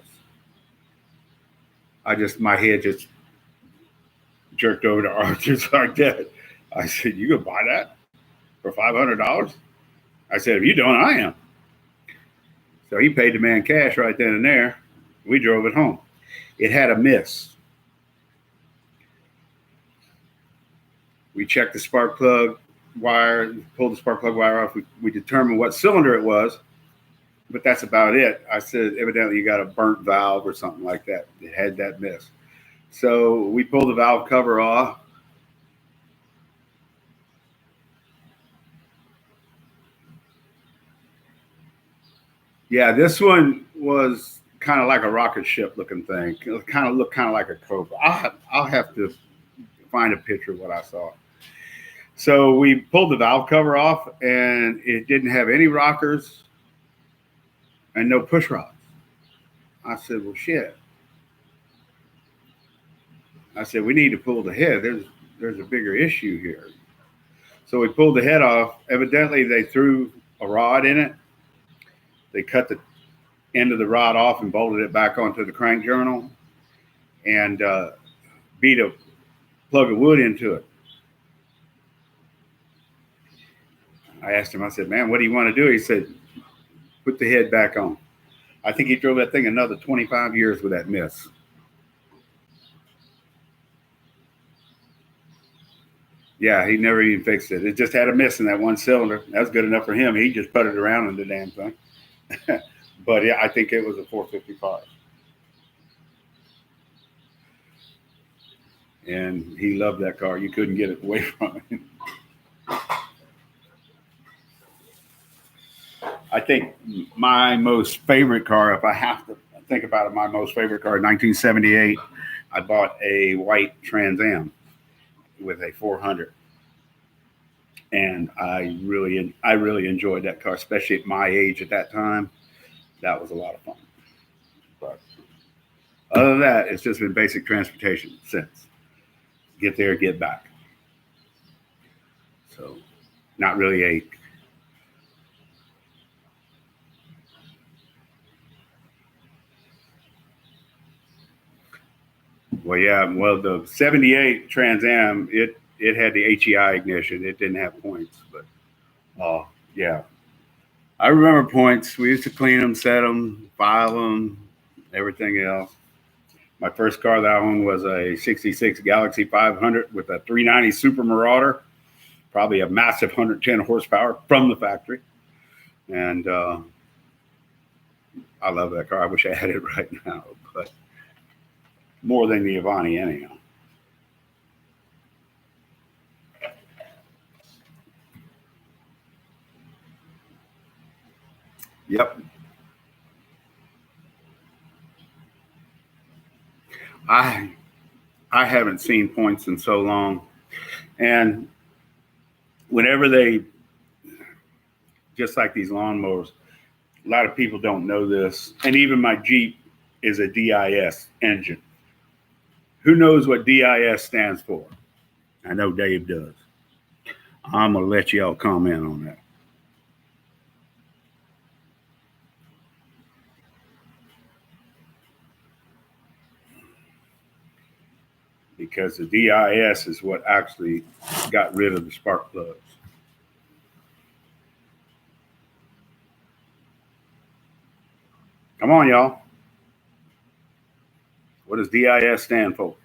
My head just jerked over to Arthur's like that. I said, you gonna buy that for $500? I said, if you don't, I am. So he paid the man cash right then and there. We drove it home. It had a miss. We checked the spark plug wire, pulled the spark plug wire off. We determined what cylinder it was, but that's about it. I said, evidently you got a burnt valve or something like that. It had that miss. So we pulled the valve cover off. Yeah, this one was kind of like a rocket ship looking thing. It looked kind of like a Cobra. I'll have to find a picture of what I saw. So we pulled the valve cover off, and it didn't have any rockers and no push rods. I said, well, shit. I said, we need to pull the head. There's a bigger issue here. So we pulled the head off. Evidently, they threw a rod in it. They cut the end of the rod off and bolted it back onto the crank journal and beat a plug of wood into it. I asked him, I said, man, what do you want to do? He said, put the head back on. I think he drove that thing another 25 years with that miss. Yeah, he never even fixed it. It just had a miss in that one cylinder. That was good enough for him. He just put it around in the damn thing. But yeah, I think it was a 455. And he loved that car. You couldn't get it away from him. I think my most favorite car, if I have to think about it, my most favorite car, 1978, I bought a white Trans Am with a 400. And I really enjoyed that car, especially at my age at that time. That was a lot of fun. But other than that, it's just been basic transportation since. Get there, get back. So not really a the 78 Trans Am, it had the HEI ignition. It didn't have points, but yeah. I remember points. We used to clean them, set them, file them, everything else. My first car that I owned was a 66 Galaxie 500 with a 390 Super Marauder, probably a massive 110 horsepower from the factory. And I love that car. I wish I had it right now, but more than the Avani anyhow. Yep. I haven't seen points in so long. And whenever they, just like these lawnmowers, a lot of people don't know this. And even my Jeep is a DIS engine. Who knows what DIS stands for? I know Dave does. I'm going to let y'all comment on that. Because the DIS is what actually got rid of the spark plugs. Come on, y'all. What does DIS stand for?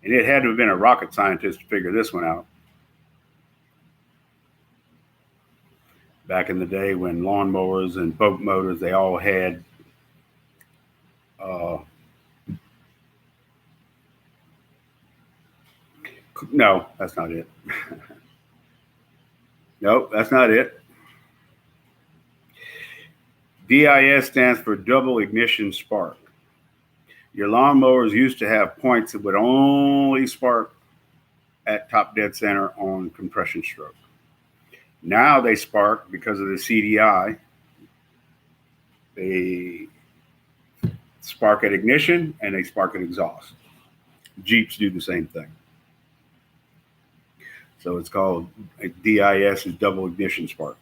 And it had to have been a rocket scientist to figure this one out. Back in the day when lawnmowers and boat motors, they all had no, that's not it. Nope, that's not it. DIS stands for double ignition spark. Your lawnmowers used to have points that would only spark at top dead center on compression stroke. Now they spark because of the CDI. They spark at ignition and they spark at exhaust. Jeeps do the same thing. So it's called DIS, is double ignition spark.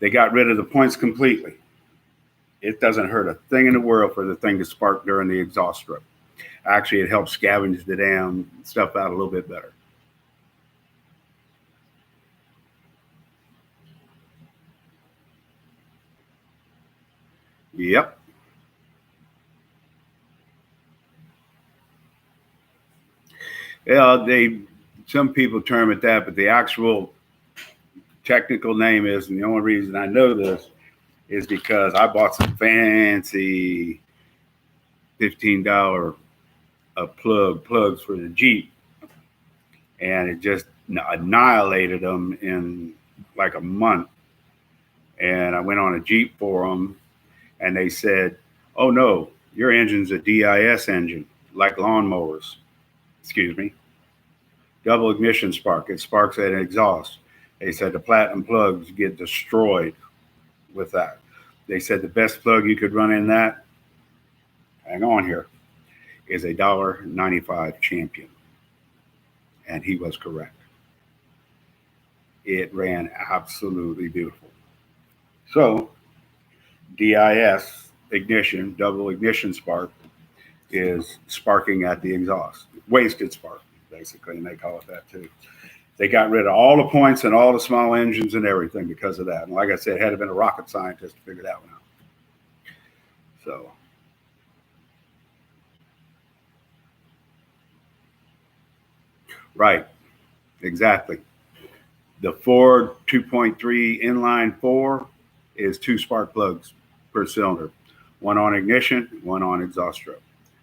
They got rid of the points completely. It doesn't hurt a thing in the world for the thing to spark during the exhaust stroke. Actually, it helps scavenge the damn stuff out a little bit better. Yep. Yeah, some people term it that, but the actual technical name is, and the only reason I know this is because I bought some fancy $15 plugs for the Jeep, and it just annihilated them in like a month. And I went on a Jeep forum, and they said, "Oh no, your engine's a DIS engine, like lawnmowers." Excuse me. Double ignition spark. It sparks at an exhaust. They said the platinum plugs get destroyed with that. They said the best plug you could run in that, hang on here, is a $1.95 Champion. And he was correct. It ran absolutely beautiful. So DIS ignition, double ignition spark, is sparking at the exhaust. Wasted spark, basically, and they call it that too. They got rid of all the points and all the small engines and everything because of that. And like I said, it had to been a rocket scientist to figure that one out. So right, exactly. The Ford 2.3 inline 4 is 2 spark plugs per cylinder, one on ignition, one on exhaust stroke,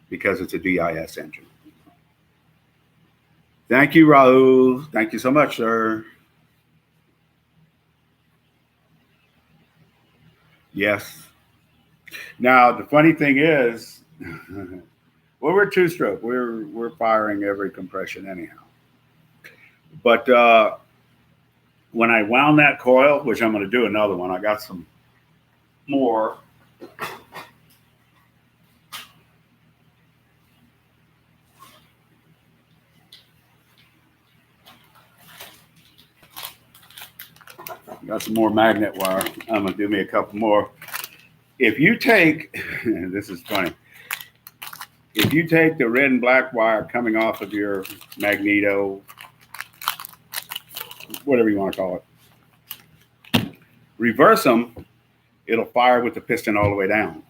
because it's a DIS engine. Thank you, Raul. Thank you so much, sir. Yes. Now, the funny thing is, well, we're 2-stroke. We're firing every compression anyhow. But when I wound that coil, which I'm going to do another one, I got some more. Got some more magnet wire. I'm going to do me a couple more. If you take, this is funny, if you take the red and black wire coming off of your magneto, whatever you want to call it, reverse them, it'll fire with the piston all the way down.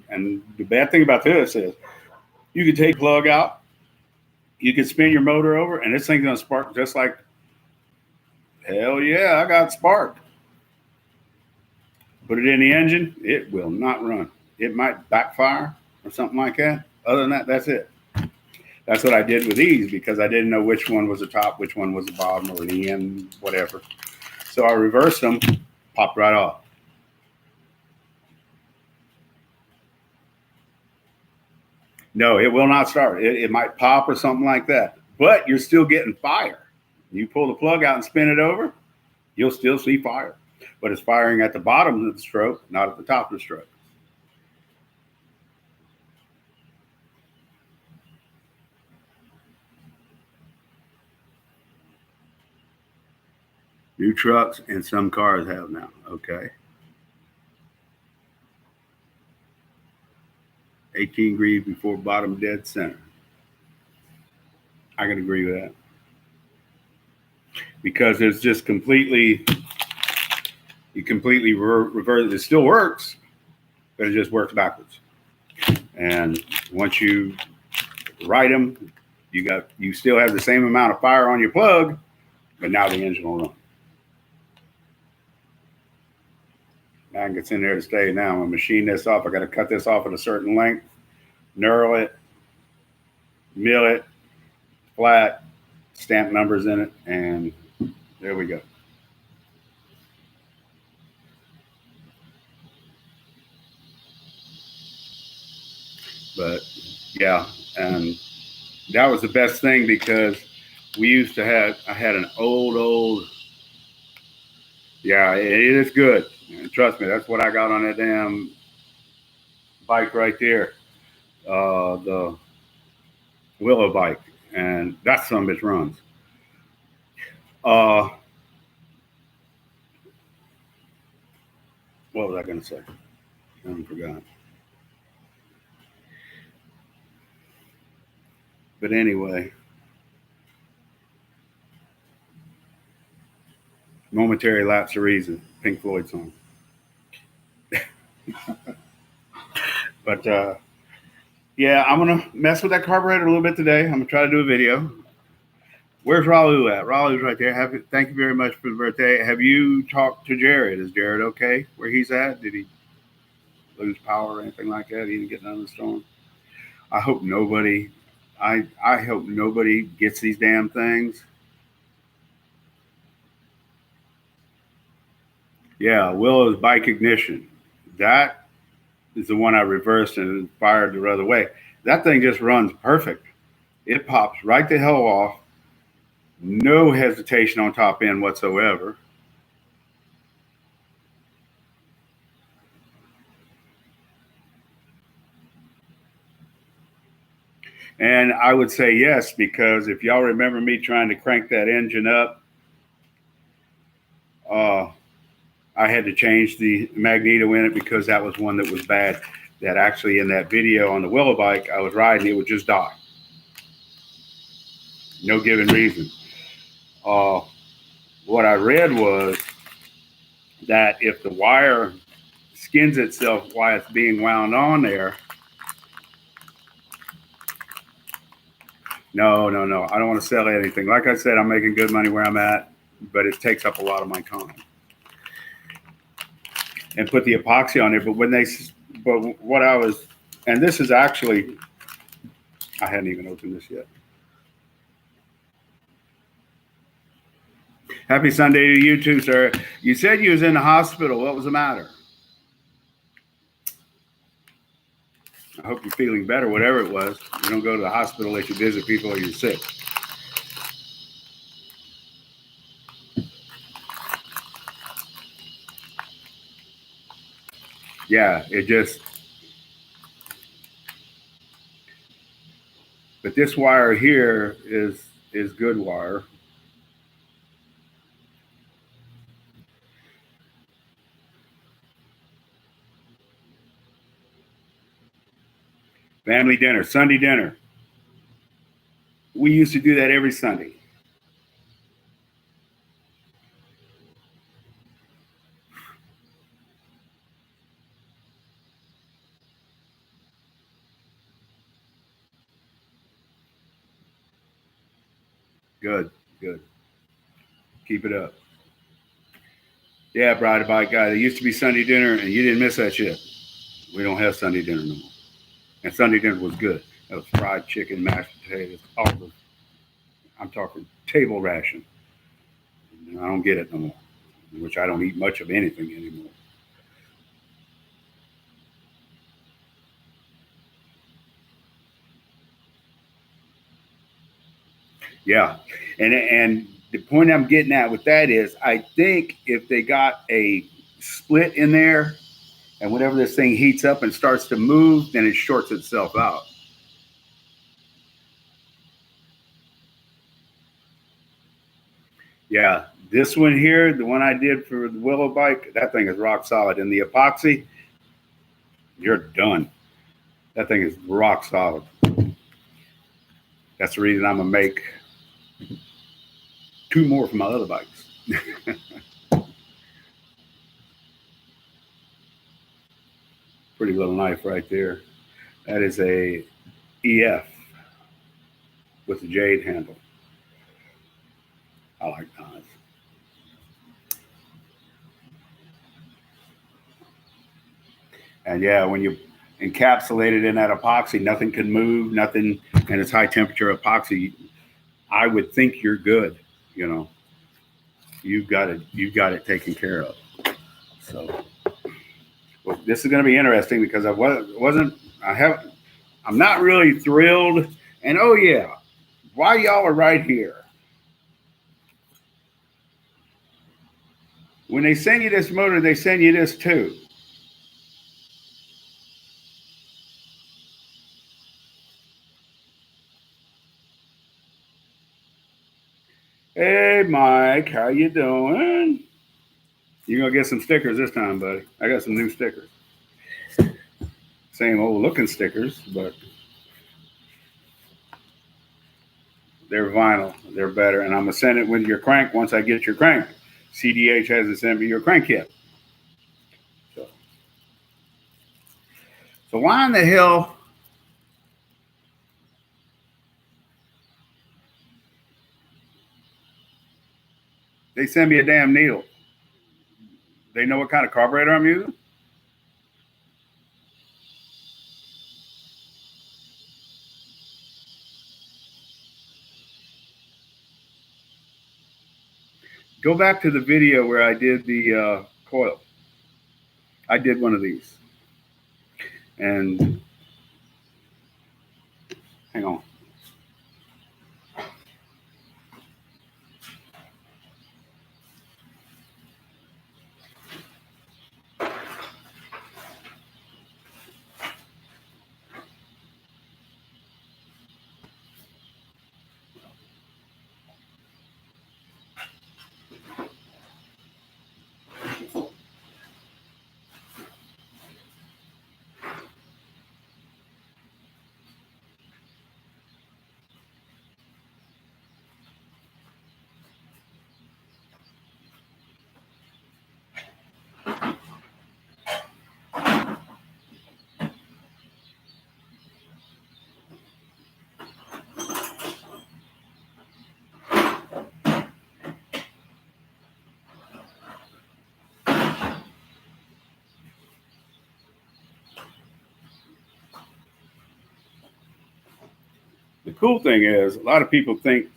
And the bad thing about this is you can take plug out, you can spin your motor over, and this thing's going to spark just like, hell yeah, I got spark. Put it in the engine, it will not run. It might backfire or something like that. Other than that, that's it. That's what I did with these because I didn't know which one was the top, which one was the bottom, or the end, whatever. So I reversed them, popped right off. No, it will not start. It might pop or something like that, but you're still getting fire. You pull the plug out and spin it over, you'll still see fire. But it's firing at the bottom of the stroke, not at the top of the stroke. New trucks and some cars have now. Okay. 18 degrees before bottom dead center. I can agree with that. Because it's just completely, you completely reverse. It still works, but it just works backwards. And once you right them, you still have the same amount of fire on your plug, but now the engine will run. Mag gets in there to stay. Now I'm gonna machine this off. I got to cut this off at a certain length, knurl it, mill it flat, stamp numbers in it, and there we go. But yeah, and that was the best thing because we used to have, I had an old, yeah, it is good. And trust me, that's what I got on that damn bike right there. the Willow bike, and that son of a bitch runs. Uh, what was I going to say? I forgot. But anyway, momentary lapse of reason, Pink Floyd song. But yeah, I'm gonna mess with that carburetor a little bit today. I'm gonna try to do a video. Where's Raul at? Raul's right there. Thank you very much for the birthday. Have you talked to Jared? Is Jared okay where he's at? Did he lose power or anything like that? He didn't get none of the storm. I hope nobody. I hope nobody gets these damn things. Yeah, Willow's bike ignition. That is the one I reversed and fired the other way. That thing just runs perfect. It pops right the hell off. No hesitation on top end whatsoever. And I would say yes, because if y'all remember me trying to crank that engine up, I had to change the magneto in it because that was one that was bad. That actually in that video on the Willow bike I was riding, it would just die. No given reason. What I read was that if the wire skins itself while it's being wound on there, no. I don't want to sell anything. Like I said, I'm making good money where I'm at, but it takes up a lot of my time. And put the epoxy on there. But what I was, and this is actually, I hadn't even opened this yet. Happy Sunday to you too, sir. You said you was in the hospital. What was the matter? I hope you're feeling better, whatever it was. You don't go to the hospital unless you visit people or you're sick. Yeah, it just, but this wire here is good wire. Family dinner, Sunday dinner. We used to do that every Sunday. Good. Keep it up. Yeah, Bride Bike guy. There used to be Sunday dinner, and you didn't miss that shit. We don't have Sunday dinner no more. And Sunday dinner was good. That was fried chicken, mashed potatoes, all the, I'm talking table ration. And I don't get it no more, which I don't eat much of anything anymore. Yeah, and the point I'm getting at with that is, I think if they got a split in there, and whenever this thing heats up and starts to move, then it shorts itself out. Yeah, this one here, the one I did for the Willow bike, that thing is rock solid. And the epoxy, you're done. That thing is rock solid. That's the reason I'm gonna make 2 more for my other bikes. Pretty little knife right there. That is a EF with a jade handle. I like knives. And yeah, when you encapsulate it in that epoxy, nothing can move, nothing, and it's high temperature epoxy. I would think you're good. You know, you've got it taken care of. So, well, this is going to be interesting because I'm not really thrilled. And oh yeah, why y'all are right here. When they send you this motor, they send you this too. Hey, Mike, how you doing? You're gonna get some stickers this time, buddy. I got some new stickers. Same old looking stickers, but they're vinyl. They're better, and I'm gonna send it with your crank once I get your crank. CDH has to send me your crank kit. So why in the hell? They send me a damn needle. They know what kind of carburetor I'm using. Go back to the video where I did the coil. I did one of these. And hang on. The cool thing is, a lot of people think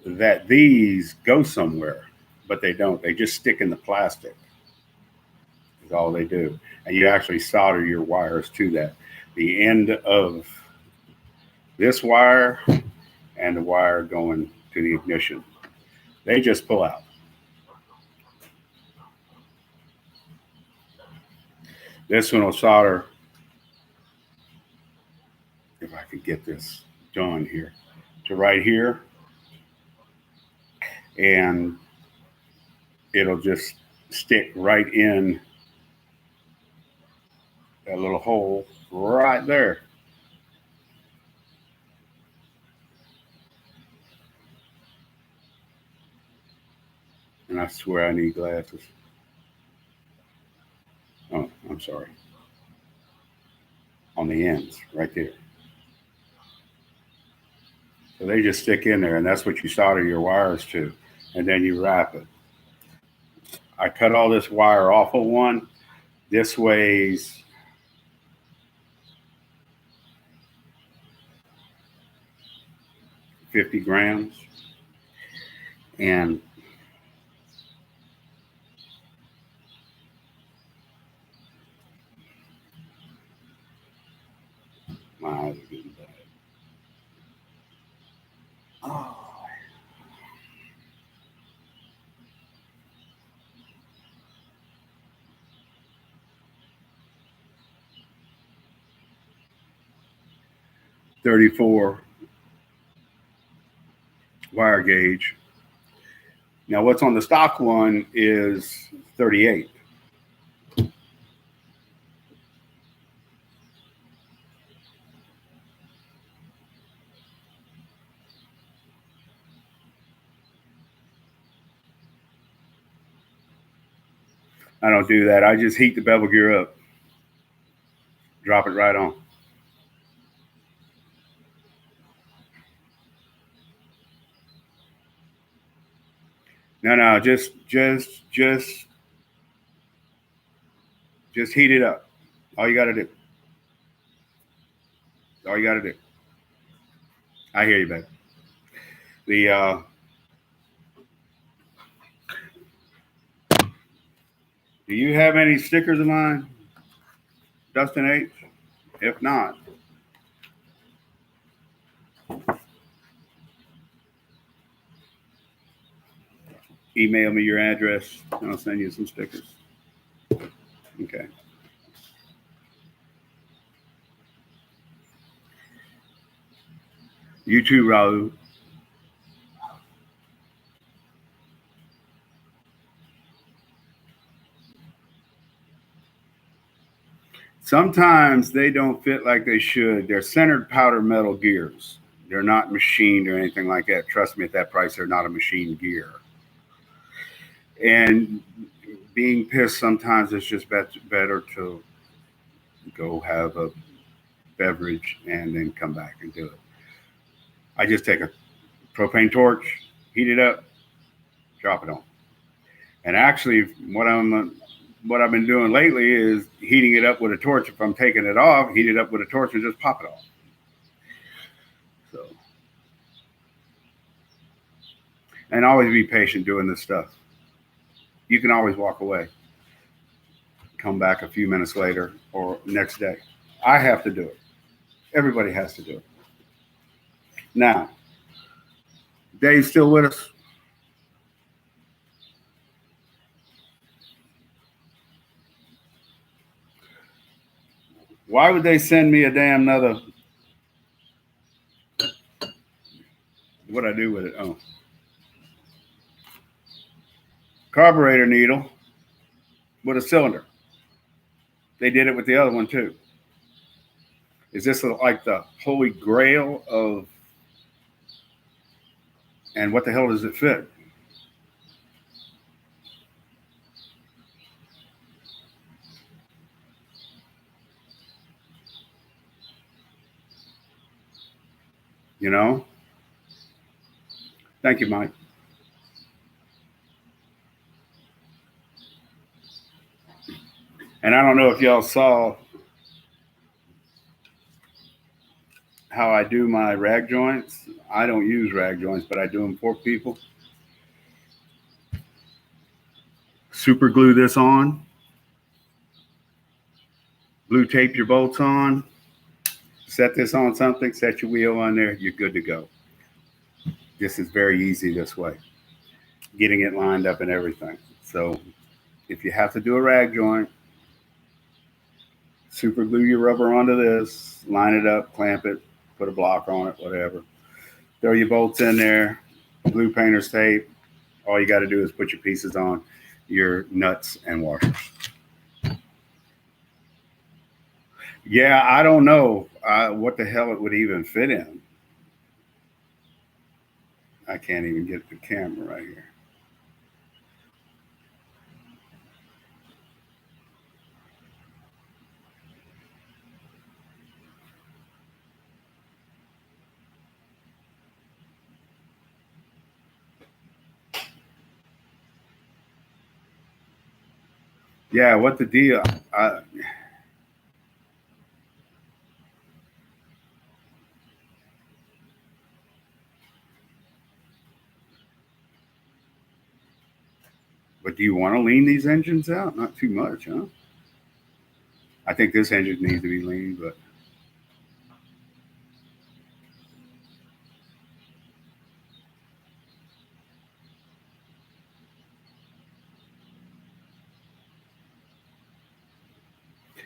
that these go somewhere, but they don't. They just stick in the plastic. Is all they do, and you actually solder your wires to that. The end of this wire and the wire going to the ignition, they just pull out. This one will solder, if I could get this done here, to right here, and it'll just stick right in that little hole right there. And I swear I need glasses. Oh, I'm sorry. On the ends, right there. So they just stick in there, and that's what you solder your wires to, and then you wrap it. I cut all this wire off of one. This weighs 50 grams, and my eyes are getting bad. Oh. 34 wire gauge. Now, what's on the stock one is 38. I don't do that. I just heat the bevel gear up, drop it right on. No, just heat it up. All you got to do. All you got to do. I hear you, babe. The do you have any stickers of mine, Dustin H? If not, email me your address and I'll send you some stickers. Okay. You too, Raul. Sometimes they don't fit like they should. They're centered powder metal gears. They're not machined or anything like that. Trust me, at that price, they're not a machined gear. And being pissed sometimes it's just better to go have a beverage and then come back and do it. I just take a propane torch, heat it up, drop it on. And actually, what I've been doing lately is heating it up with a torch. If I'm taking it off, heat it up with a torch and just pop it off. So, and always be patient doing this stuff. You can always walk away, come back a few minutes later or next day. I have to do it. Everybody has to do it. Now, Dave's still with us. Why would they send me a damn another? What'd I do with it? Oh, carburetor needle with a cylinder. They did it with the other one too. Is this like the holy grail of? And what the hell does it fit? You know? Thank you, Mike. And I don't know if y'all saw how I do my rag joints. I don't use rag joints, but I do them for people. Super glue this on. Blue tape your bolts on. Set this on something, set your wheel on there, you're good to go. This is very easy this way. Getting it lined up and everything. So if you have to do a rag joint, super glue your rubber onto this, line it up, clamp it, put a block on it, whatever. Throw your bolts in there, glue painter's tape. All you got to do is put your pieces on, your nuts and washers. Yeah, I don't know what the hell it would even fit in. I can't even get the camera right here. Yeah, what the deal? But do you want to lean these engines out? Not too much, huh? I think this engine needs to be leaned, but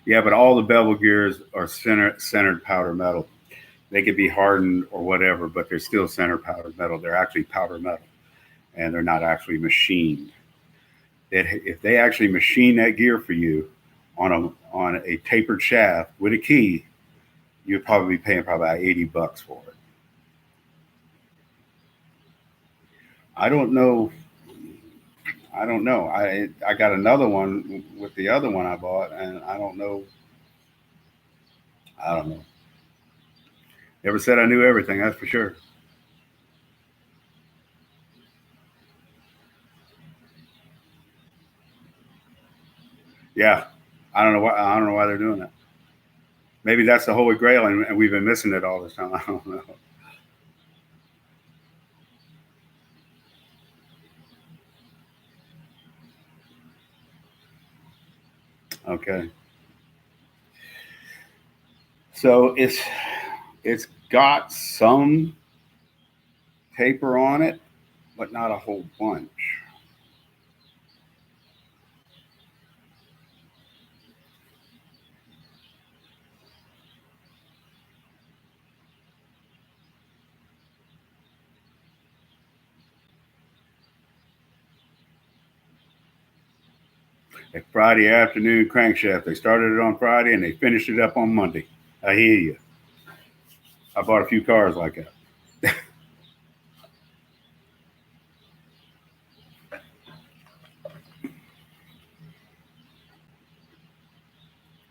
yeah, but all the bevel gears are centered powder metal. They could be hardened or whatever, but they're still centered powder metal. They're actually powder metal, and they're not actually machined. If they actually machine that gear for you on a tapered shaft with a key, you'd probably be paying probably $80 for it. I don't know. I don't know. I got another one with the other one I bought, and I don't know. I don't know. Never said I knew everything. That's for sure. Yeah, I don't know why. I don't know why they're doing that. Maybe that's the holy grail, and we've been missing it all this time. I don't know. Okay, so it's got some taper on it, but not a whole bunch. A Friday afternoon crankshaft. They started it on Friday and they finished it up on Monday. I hear you. I bought a few cars like that.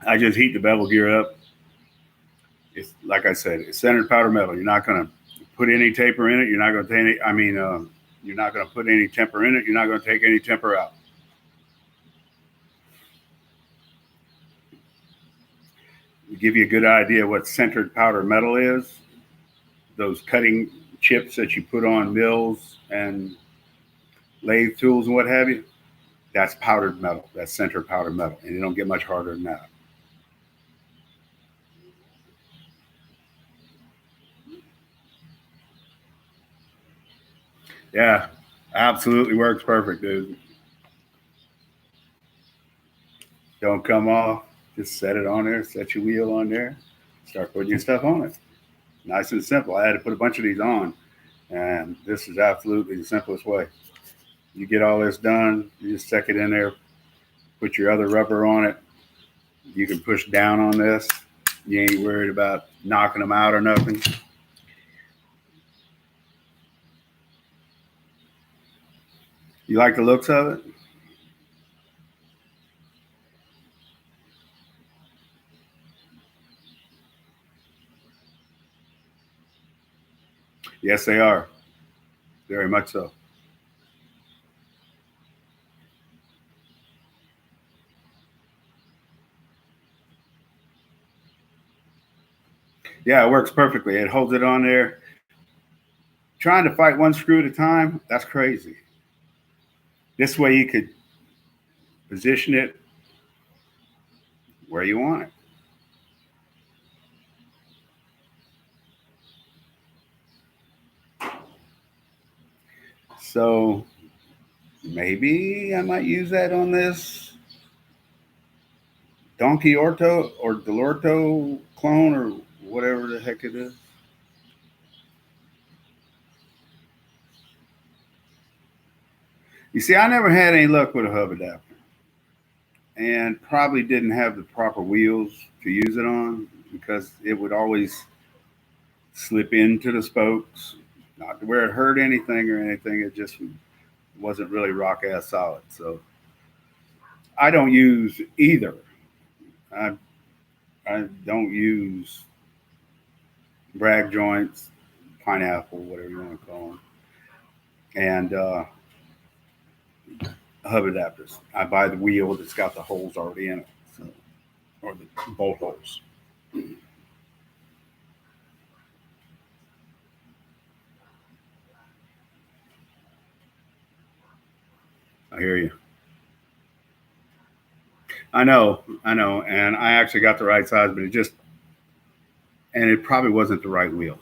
I just heat the bevel gear up. It's like I said, it's centered powder metal. You're not going to put any taper in it. You're not going to take any. You're not going to put any temper in it. You're not going to take any temper out. To give you a good idea what centered powder metal is, those cutting chips that you put on mills and lathe tools and what have you, that's powdered metal. That's centered powder metal, and you don't get much harder than that. Yeah, absolutely works perfect, dude. Don't come off. Just set it on there, set your wheel on there, start putting your stuff on it. Nice and simple. I had to put a bunch of these on, and this is absolutely the simplest way. You get all this done, you just stick it in there, put your other rubber on it. You can push down on this. You ain't worried about knocking them out or nothing. You like the looks of it? Yes, they are. Very much so. Yeah, it works perfectly. It holds it on there. Trying to fight one screw at a time, that's crazy. This way you could position it where you want it. So maybe I might use that on this Donkey Orto or Delorto clone or whatever the heck it is. You see, I never had any luck with a hub adapter and probably didn't have the proper wheels to use it on because it would always slip into the spokes, not to where it hurt anything or anything. It just wasn't really rock ass solid. So I don't use either. I, I don't use brag joints, pineapple, whatever you want to call them, and hub adapters. I buy the wheel that's got the holes already in it, so, or the bolt holes. I hear you. I know, and I actually got the right size, but it probably wasn't the right wheel.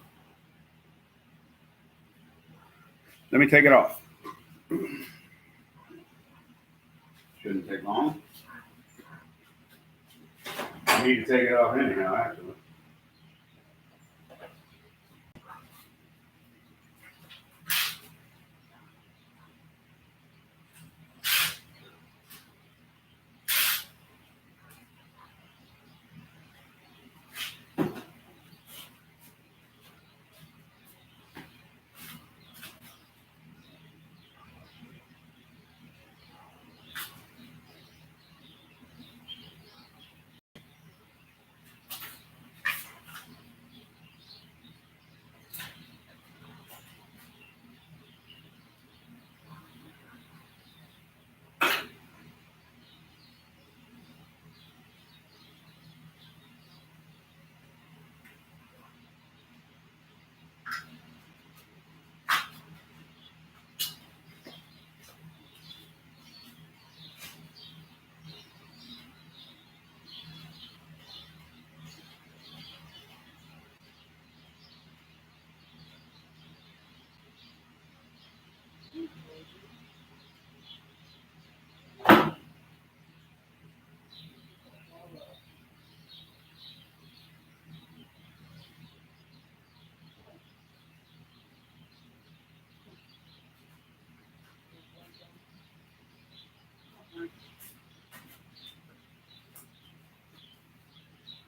Let me take it off. Shouldn't take long. I need to take it off anyhow, actually.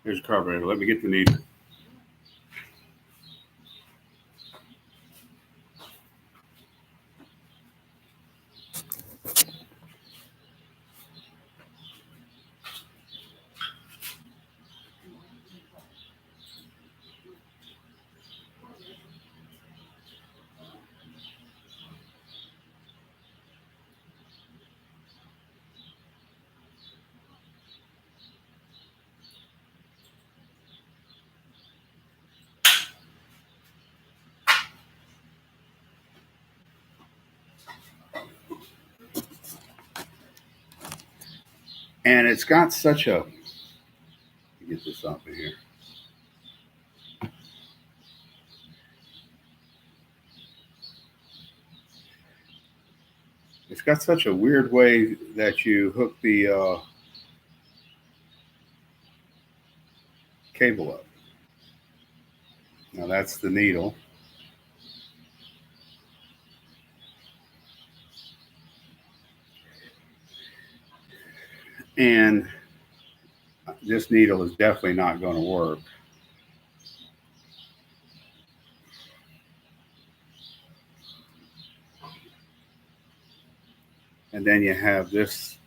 Here's a carburetor. Let me get the needle. And it's got such a, get this off of here. It's got such a weird way that you hook the cable up. Now that's the needle. And this needle is definitely not going to work. And then you have this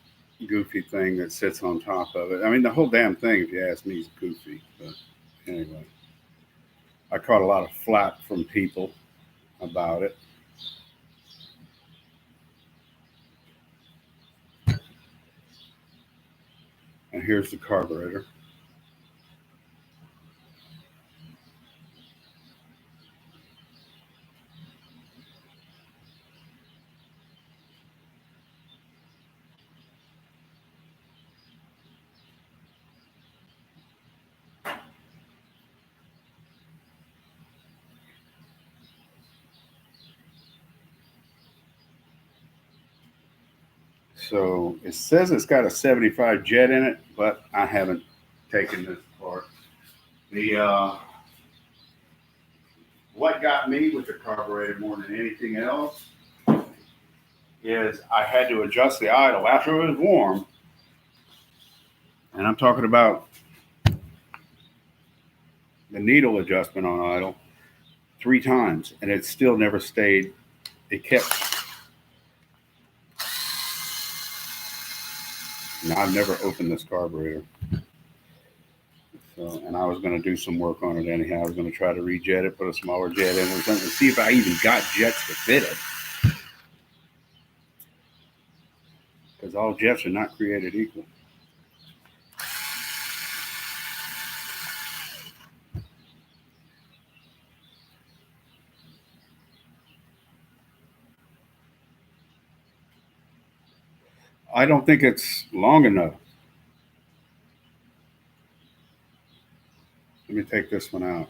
goofy thing that sits on top of it. I mean, the whole damn thing, if you ask me, is goofy. But anyway, I caught a lot of flack from people about it. And here's the carburetor. So it says it's got a 75 jet in it, but I haven't taken this apart. The what got me with the carburetor more than anything else is I had to adjust the idle after it was warm. And I'm talking about the needle adjustment on idle 3 times, and it still never stayed. It kept. Now, I've never opened this carburetor. So, and I was going to do some work on it anyhow. I was going to try to rejet it, put a smaller jet in or something, see if I even got jets to fit it. Because all jets are not created equal. I don't think it's long enough. Let me take this one out.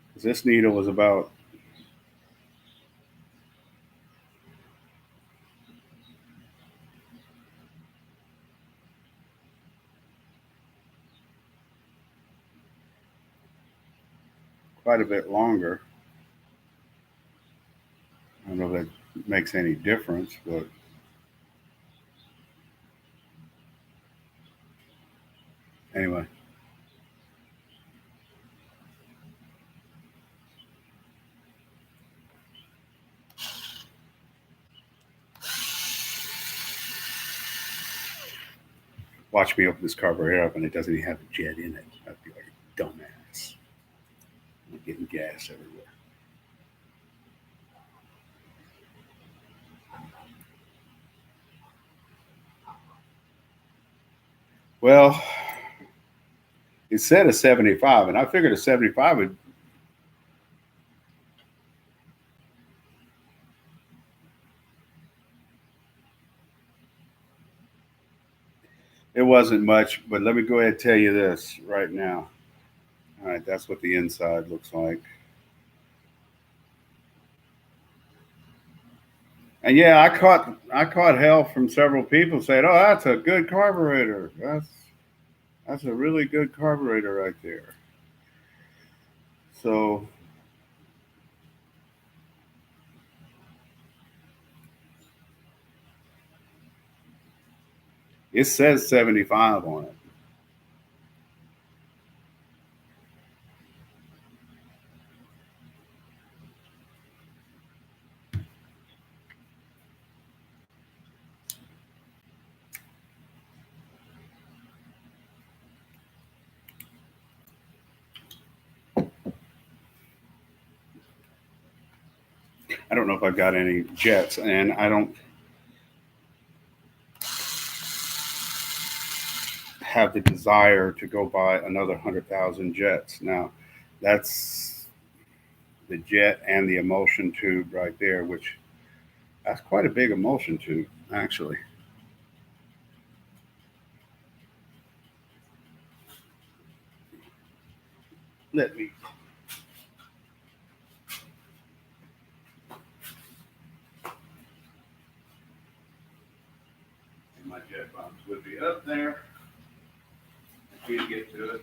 Because this needle was about quite a bit longer. I don't know if that makes any difference, but anyway. Watch me open this carburetor up and it doesn't even have a jet in it. I'd be like a dumbass. I'm getting gas everywhere. Well, it said a 75, and I figured a 75 would. It wasn't much, but let me go ahead and tell you this right now. All right, that's what the inside looks like. And yeah, I caught hell from several people saying, "Oh, that's a good carburetor. That's a really good carburetor right there." So it says 75 on it. I don't know if I've got any jets, and I don't have the desire to go buy another 100,000 jets. Now, that's the jet and the emulsion tube right there, which that's quite a big emulsion tube, actually. Let me. My jet bombs would be up there if we get to it.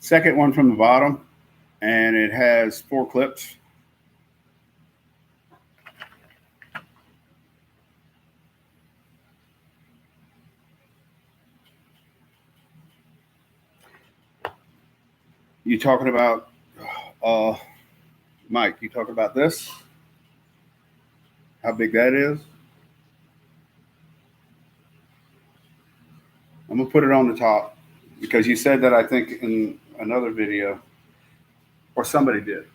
Second one from the bottom, and it has 4 clips. You talking about, Mike, you talking about this? How big that is? I'm gonna put it on the top because you said that, I think, in another video, or somebody did.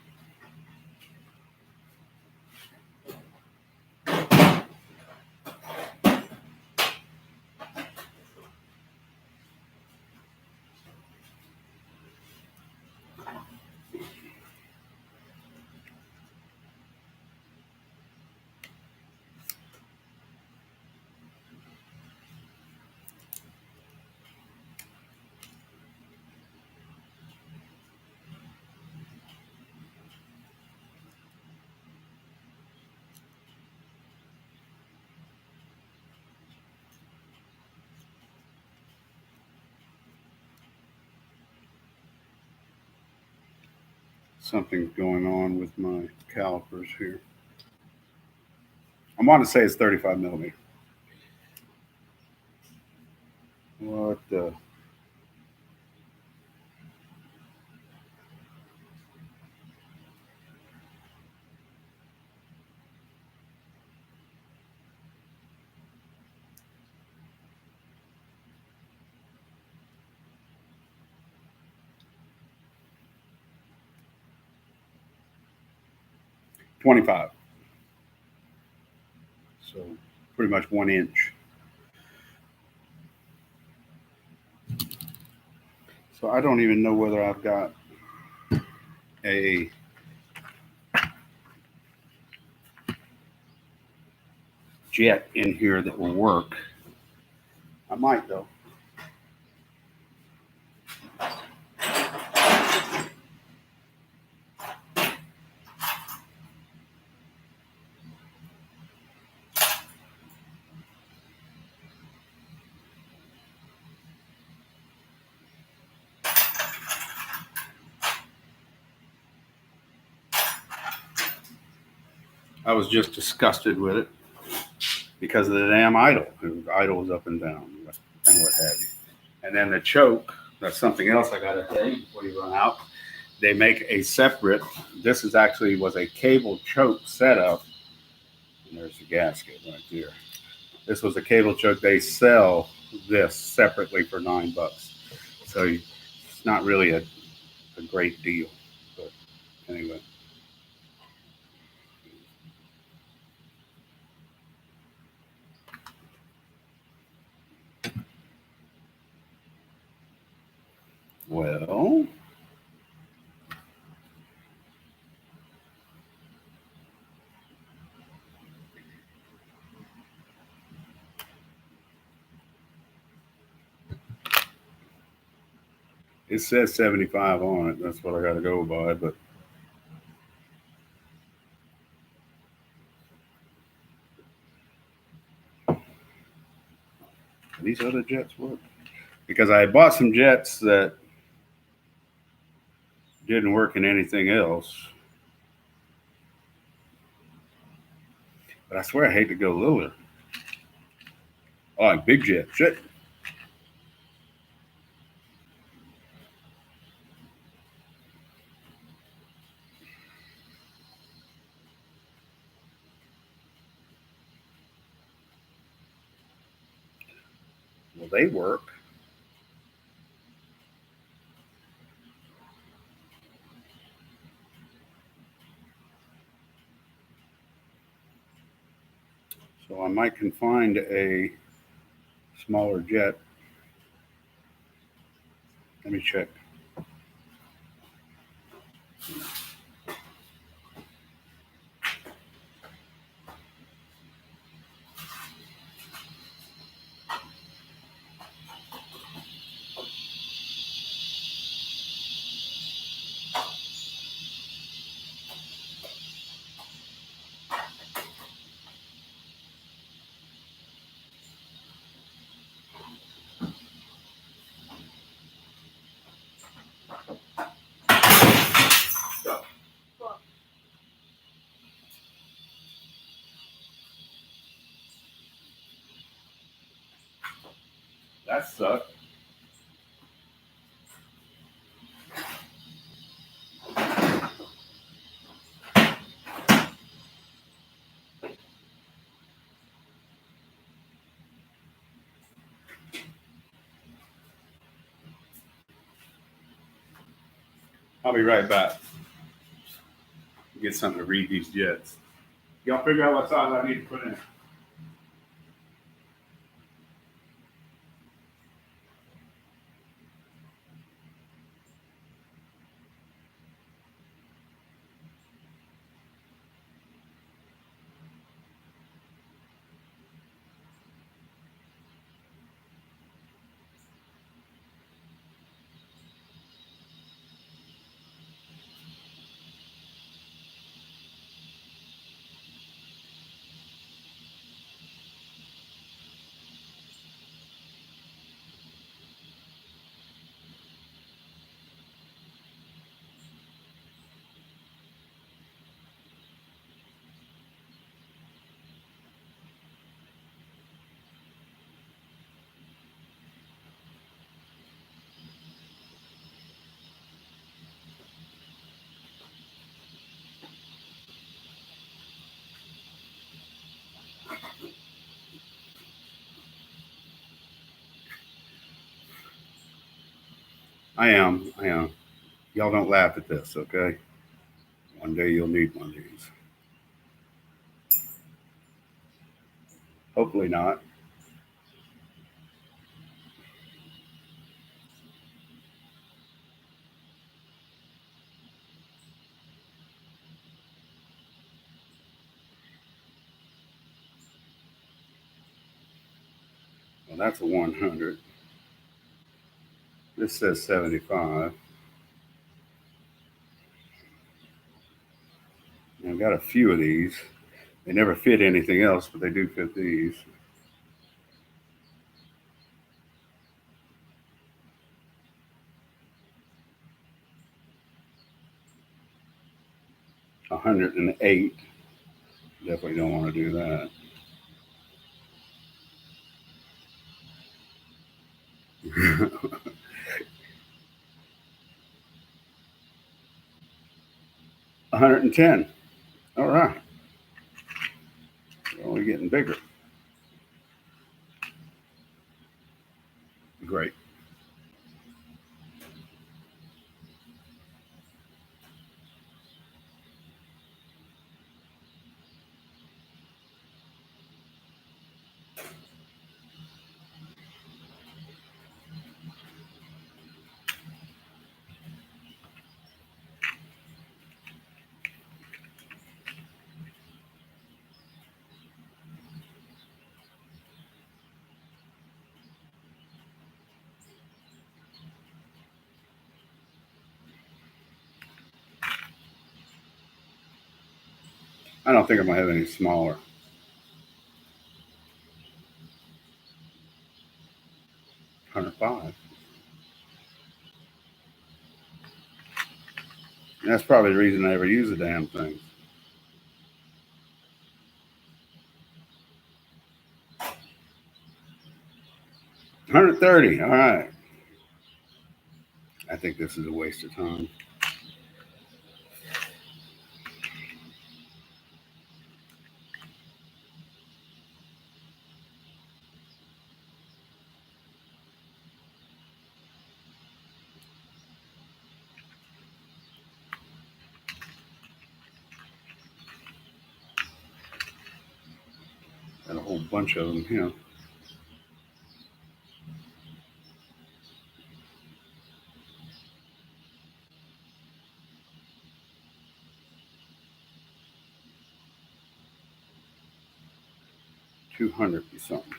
Something's going on with my calipers here. I want to say it's 35 millimeter. What the? $25. So pretty much 1 inch. So I don't even know whether I've got a jet in here that will work. I might though. I was just disgusted with it because of the damn idle. The idle was up and down and what have you. And then the choke, that's something else I got to tell you before you run out. They make a separate, this is actually was a cable choke setup. And there's the gasket right there. This was a cable choke. They sell this separately for $9. So it's not really a great deal. But anyway. Well, it says 75 on it. That's what I got to go by. But these other jets work because I bought some jets that didn't work in anything else. But I swear I hate to go littler. I like big jet. Shit. Well, they work. So I might can find a smaller jet. Let me check. That sucked. I'll be right back. Get something to read these jets. Y'all figure out what size I need to put in. I am. Y'all don't laugh at this, okay? One day you'll need one of these. Hopefully not. Well, that's a 100. This says 75. I've got a few of these. They never fit anything else, but they do fit these. $108. Definitely don't want to do that. $110. All right. We're only getting bigger. Great. I don't think I'm going to have any smaller. $105. And that's probably the reason I ever use the damn thing. 130. All right. I think this is a waste of time. Got a whole bunch of them here. $200 something.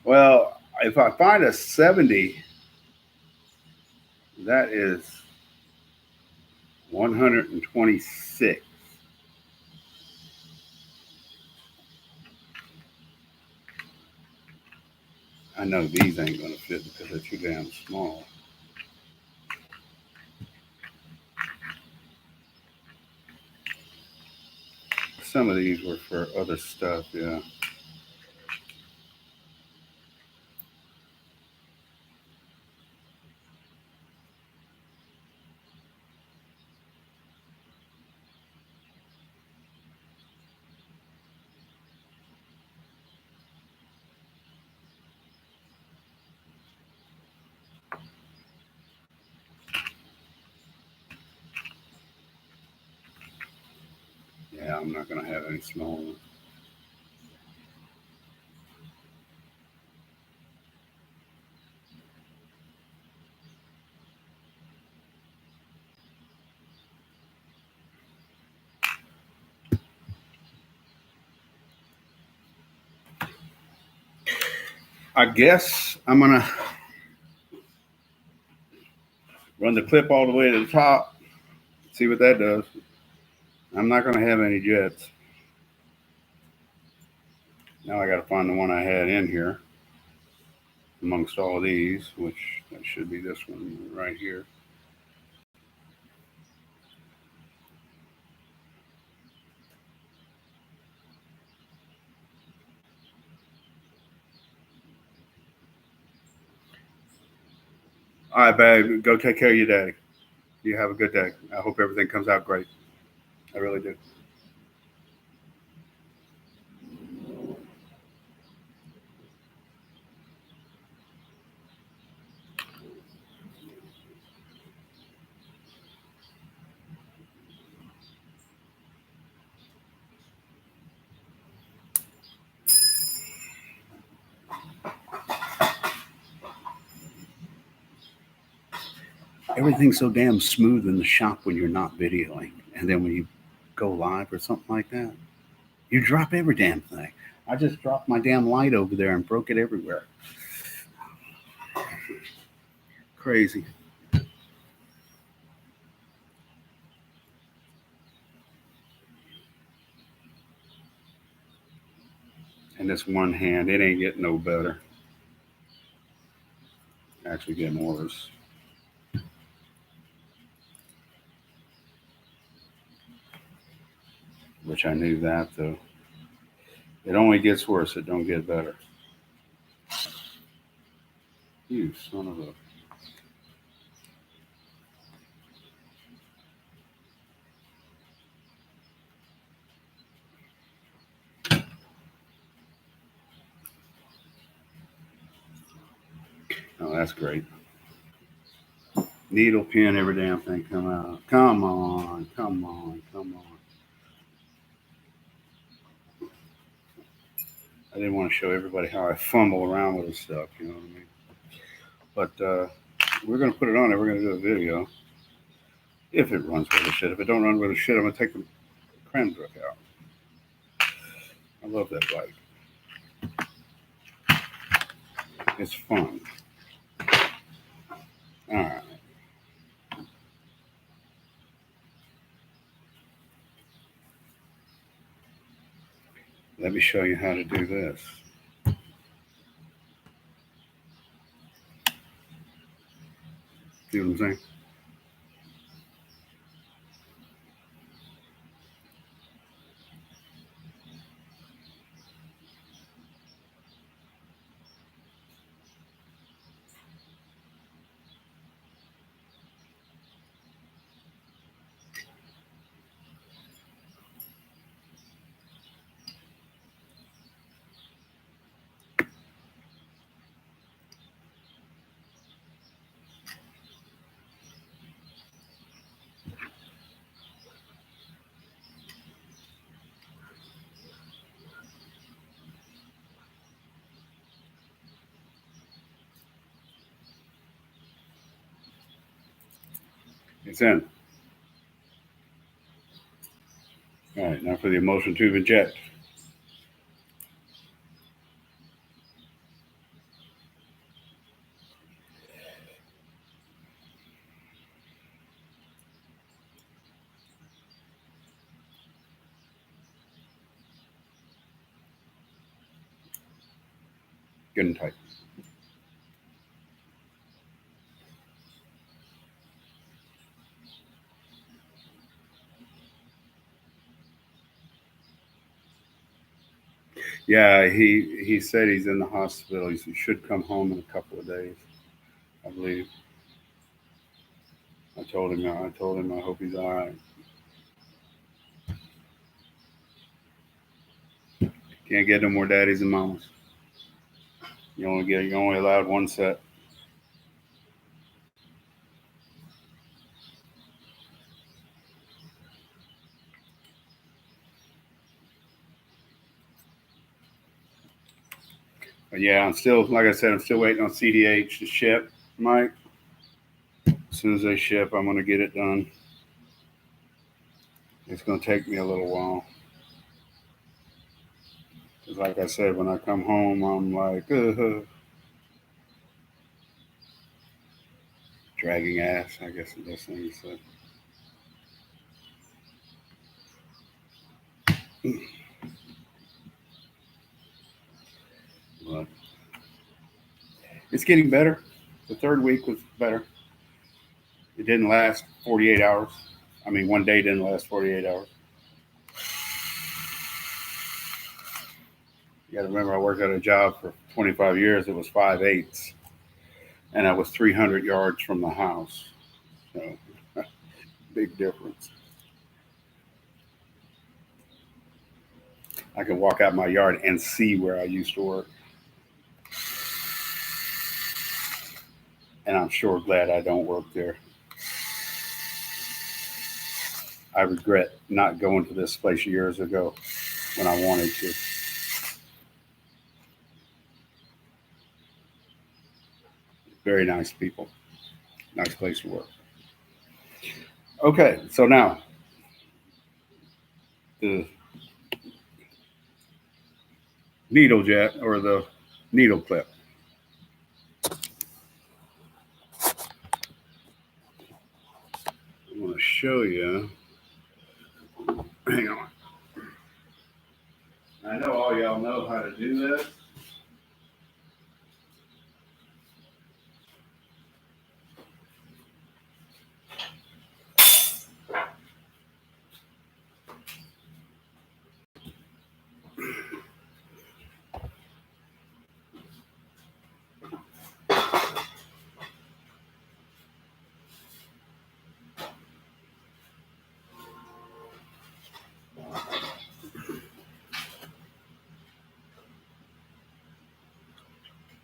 Well, if I find a 70, that is 126. I know these ain't going to fit because they're too damn small. Some of these were for other stuff, yeah. Yeah, I'm not going to have any small ones. I guess I'm going to run the clip all the way to the top, see what that does. I'm not going to have any jets. Now I got to find the one I had in here amongst all of these, which that should be this one right here. All right, babe, go take care of your daddy. You have a good day. I hope everything comes out great. I really do. Everything's so damn smooth in the shop when you're not videoing. And then when you go live or something like that, you drop every damn thing. I just dropped my damn light over there and broke it everywhere. Crazy. And this one hand, it ain't getting no better. Actually getting worse. Which I knew that though. It only gets worse, it don't get better. You son of a. Oh, that's great. Needle, pin, every damn thing come out. Come on, come on, come on. I didn't want to show everybody how I fumble around with this stuff, you know what I mean? But we're going to put it on there. We're going to do a video. If it runs with the shit. If it don't run with the shit, I'm going to take the Cranbrook out. I love that bike. It's fun. All right. Let me show you how to do this. See what I'm saying? It's in. All right, now for the emulsion tube inject. Good and tight. Yeah, he said he's in the hospital. He should come home in a couple of days, I believe. I told him I hope he's all right. Can't get no more daddies and mamas. You only allowed one set. But yeah, I'm still, like I said, I'm still waiting on CDH to ship, Mike. As soon as they ship, I'm going to get it done. It's going to take me a little while. Because like I said, when I come home, I'm like, dragging ass, I guess the best thing to say. But it's getting better. The third week was better. It didn't last 48 hours. I mean, one day didn't last 48 hours. You got to remember, I worked at a job for 25 years. It was 5/8, and I was 300 yards from the house. So, big difference. I can walk out my yard and see where I used to work. And I'm sure glad I don't work there. I regret not going to this place years ago when I wanted to. Very nice people. Nice place to work. Okay, so now the needle jet or the needle clip. I'm going to show you. Hang on. I know all y'all know how to do this.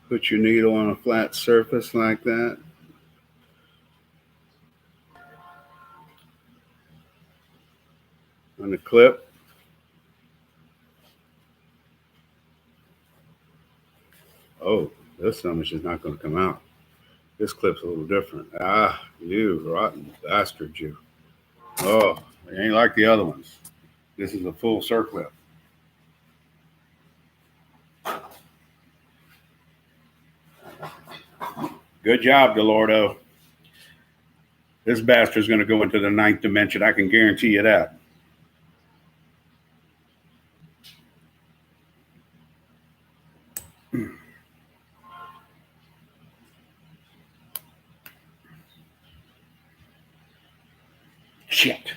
Put your needle on a flat surface like that. On the clip. Oh, this sandwich is not going to come out. This clip's a little different. Ah, you rotten bastard, you. Oh, it ain't like the other ones. This is a full circlip. Good job, Delordo. This bastard's going to go into the ninth dimension. I can guarantee you that. Shit.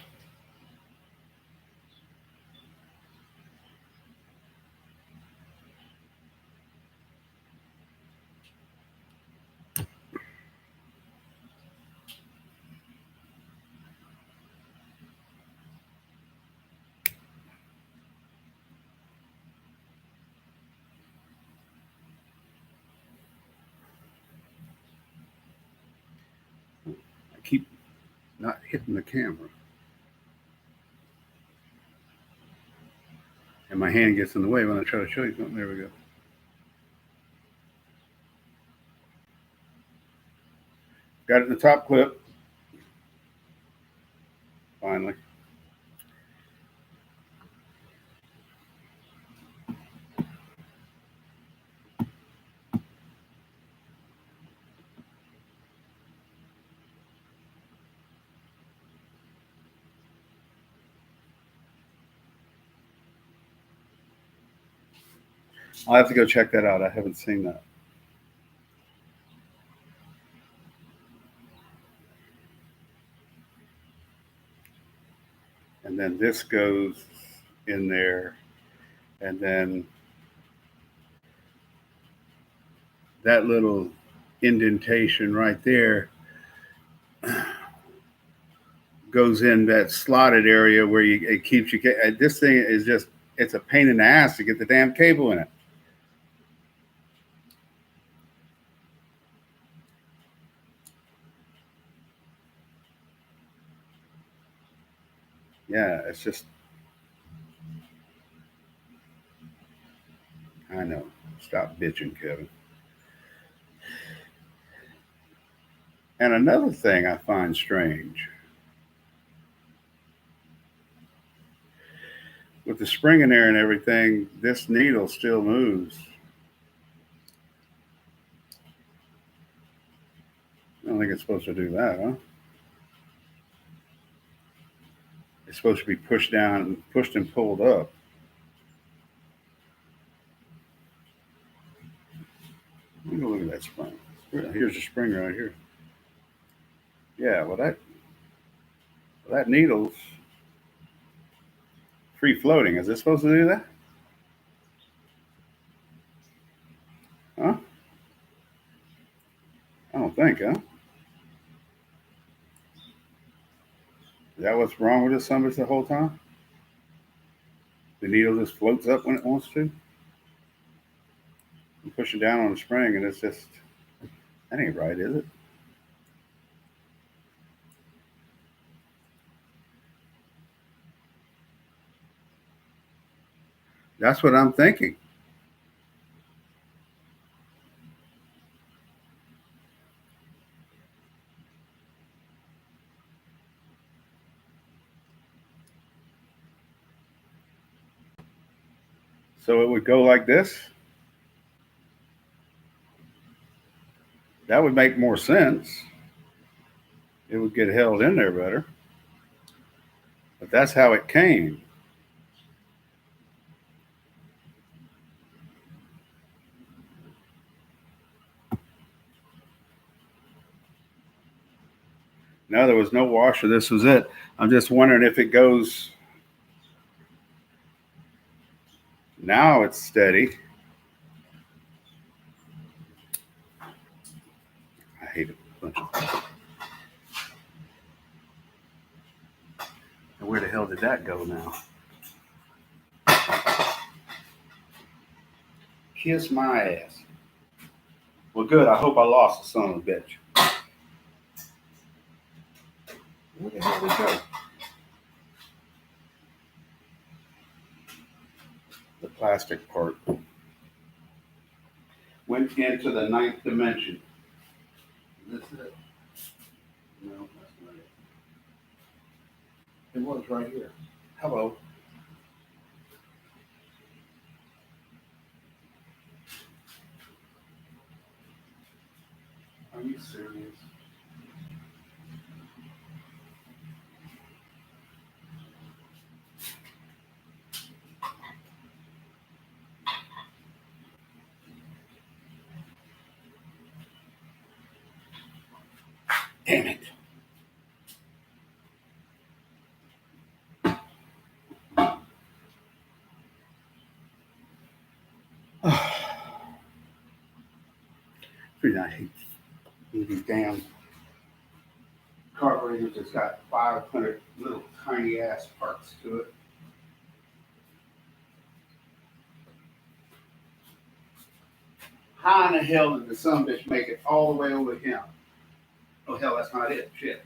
I keep not hitting the camera. And my hand gets in the way when I try to show you something. There we go. Got it in the top clip. Finally. I'll have to go check that out. I haven't seen that. And then this goes in there, and then that little indentation right there goes in that slotted area where it keeps you. This thing is just, it's a pain in the ass to get the damn cable in it. Yeah, it's just, I know. Stop bitching, Kevin. And another thing I find strange with the spring in there and everything, this needle still moves. I don't think it's supposed to do that, huh? It's supposed to be pushed down, pushed and pulled up. Let me go look at that spring. Here's the spring right here. Yeah, well that needle's free floating. Is it supposed to do that? Huh? I don't think, huh? Is that what's wrong with this sumbitch the whole time? The needle just floats up when it wants to? I'm pushing down on the spring and it's just, that ain't right, is it? That's what I'm thinking. So it would go like this? That would make more sense. It would get held in there better. But that's how it came. No, there was no washer. This was it. I'm just wondering if it goes. Now it's steady. I hate it. And where the hell did that go now? Kiss my ass. Well, good. I hope I lost the son of a bitch. Where the hell did it go? The plastic part went into the ninth dimension. Is this it? No, that's not it. It was right here. Hello. Are you serious? I hate these damn carburetors that's got 500 little tiny ass parts to it. How in the hell did the son bitch make it all the way over here? Oh hell, that's not it. Shit.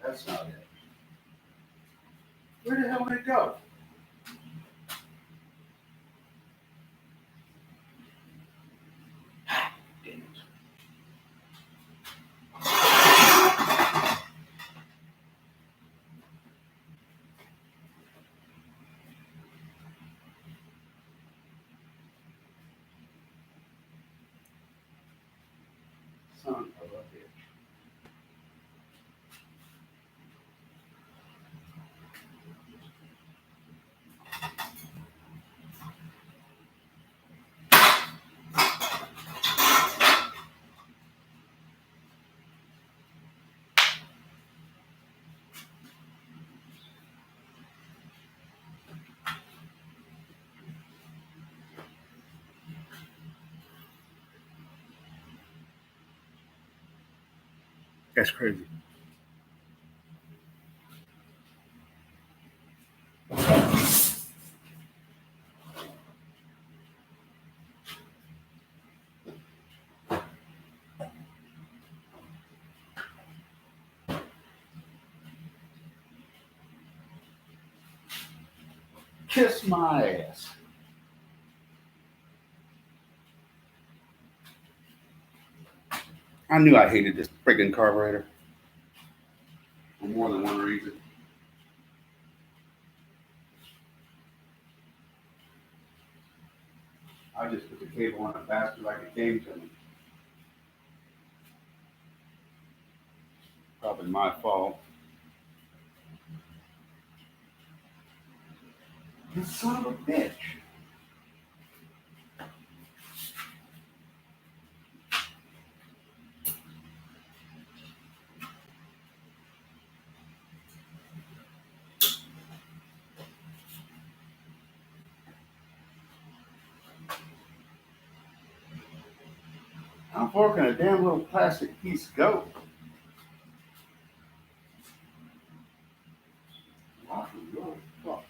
That's not it. Where the hell did it go? Damn it. Son of a bitch. That's crazy. Kiss my ass. I knew I hated this friggin' carburetor. For more than one reason. I just put the cable on it faster like it came to me. Probably my fault. You son of a bitch. How far can a damn little plastic piece go? Fuck.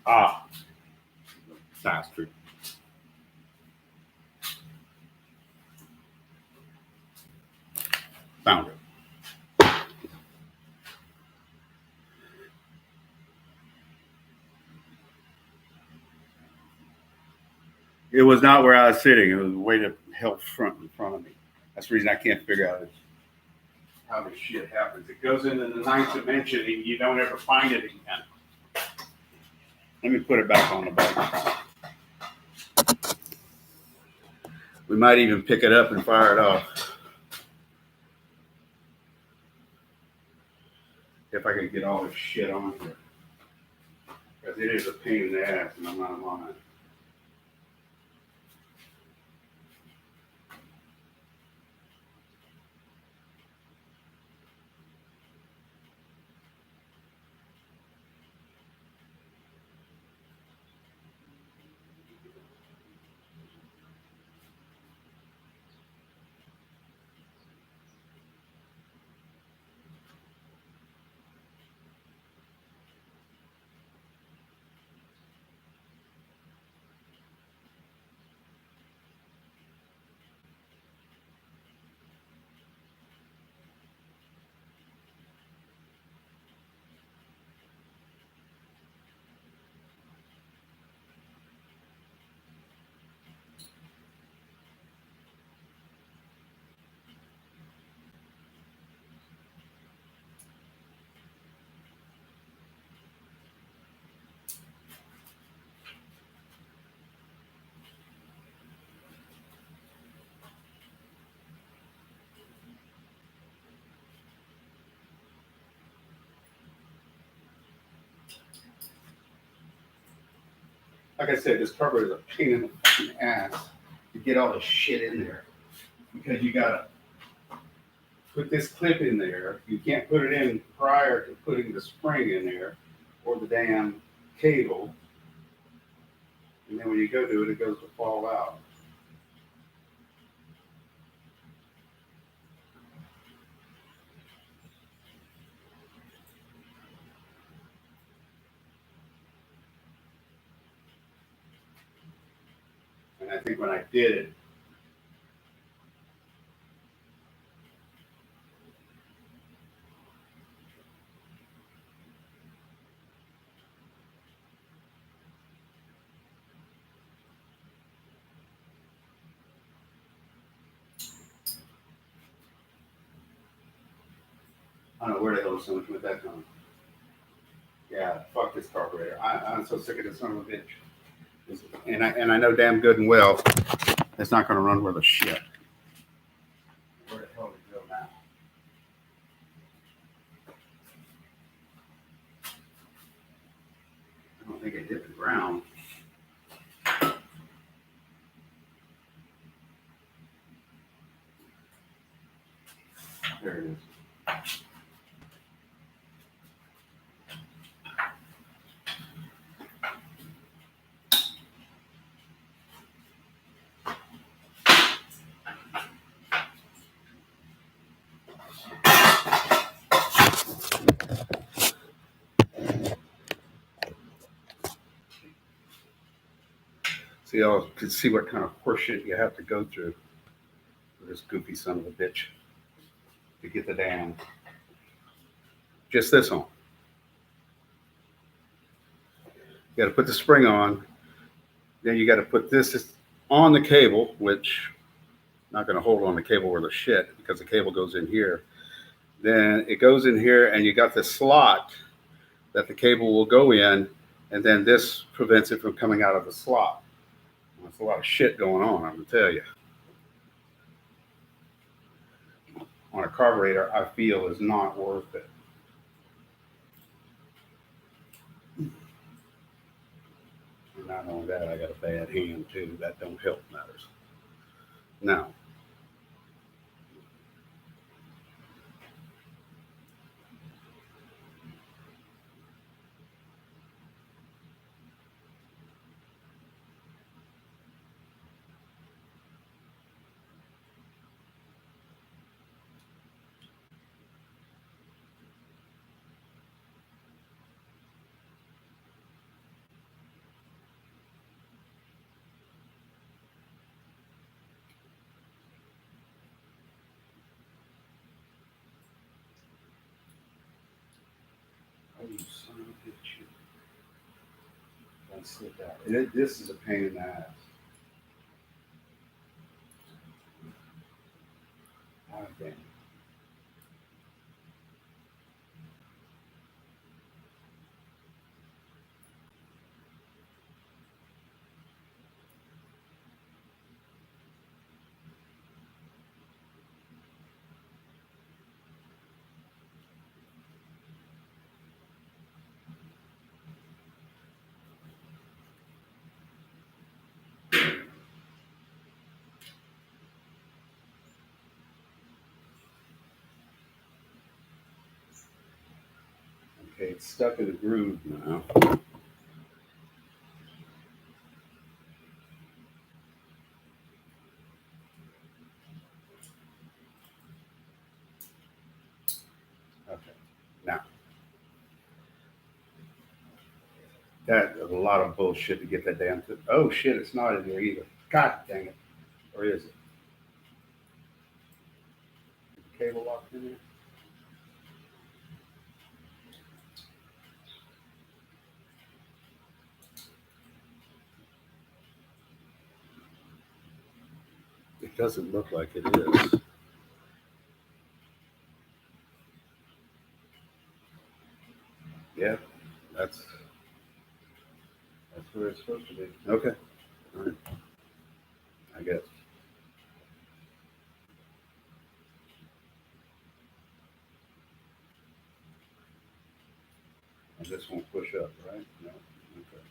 Ah, bastard. Found it. It was not where I was sitting. It was way the hell in front of me. That's the reason I can't figure out how this shit happens. It goes into the ninth dimension and you don't ever find it again. Let me put it back on the bike. We might even pick it up and fire it off. If I can get all this shit on here. Because it is a pain in the ass and I'm not lying. like I said, this carburetor is a pain in the fucking ass to get all this shit in there because you gotta put this clip in there. You can't put it in prior to putting the spring in there or the damn cable. And then when you go to it, it goes to fall out. And I think when I did it, I don't know where the hell someone with that from. Yeah, fuck this carburetor. I'm so sick of this son of a bitch. And I know damn good and well it's not going to run worth a shit. Where the hell did it go now? I don't think it hit the ground. There it is. So y'all can see what kind of horseshit you have to go through with this goofy son of a bitch to get the damn just this on. You got to put the spring on. Then you got to put this on the cable, which I'm not going to hold on the cable where the shit because the cable goes in here. Then it goes in here, and you got the slot that the cable will go in, and then this prevents it from coming out of the slot. There's a lot of shit going on, I'm going to tell you. On a carburetor, I feel is not worth it. And not only that, I got a bad hand too. That don't help matters. Now, oh, you son of a bitch. Don't slip out. This is a pain in the ass. God damn. Okay, it's stuck in the groove now. Okay, now that is a lot of bullshit to get that damn. Oh shit, it's not in there either. God dang it, or is it? Is the cable locked in there? It doesn't look like it is. Yeah, that's where it's supposed to be. Okay, all right. I guess. And this won't push up, right? No. Okay.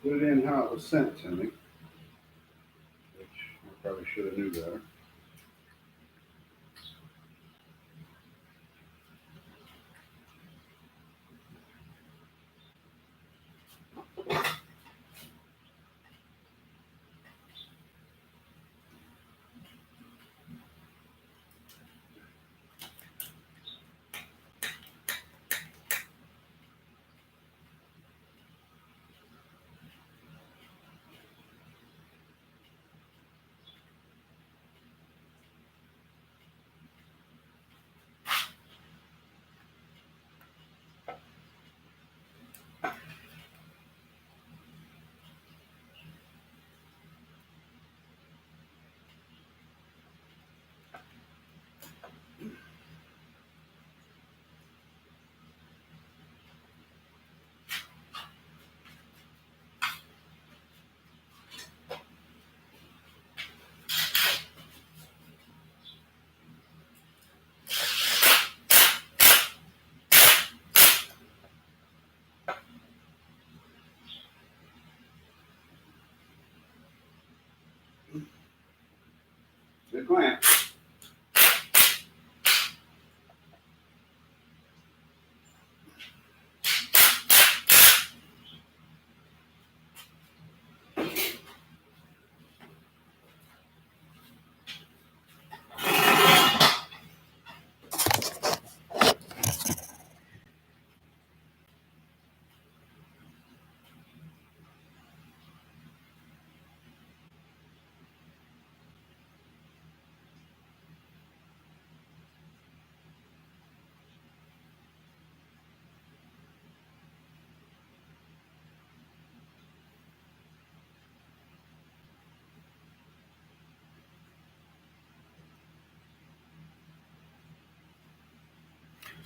put it in how it was sent to me, which I probably should have knew better. Good clamp.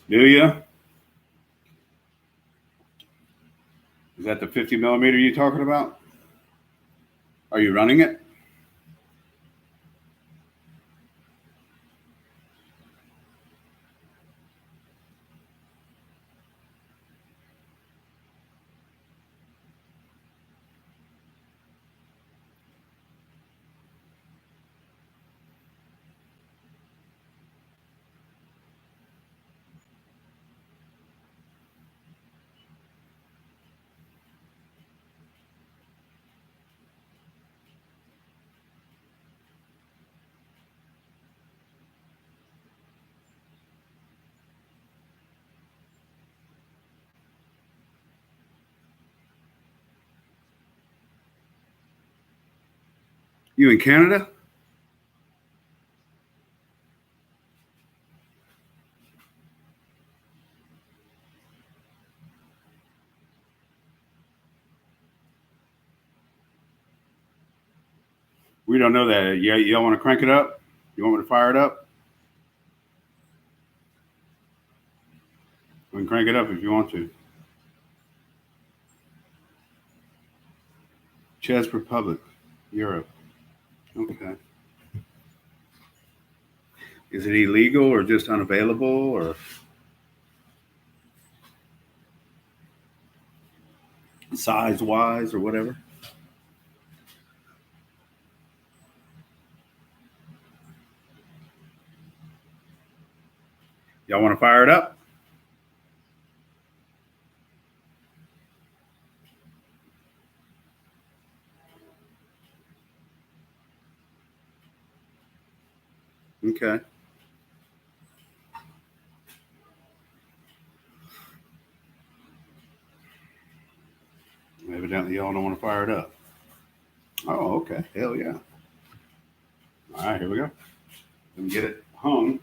Do you? Is that the 50 millimeter you talking about? Are you running it? You in Canada? We don't know that. Yeah, you don't want to crank it up? You want me to fire it up? We can crank it up if you want to. Czech Republic, Europe. Okay. Is it illegal or just unavailable or size wise or whatever? Y'all want to fire it up? Okay. Evidently, y'all don't want to fire it up. Oh, okay. Hell yeah. All right, here we go. Let me get it hung.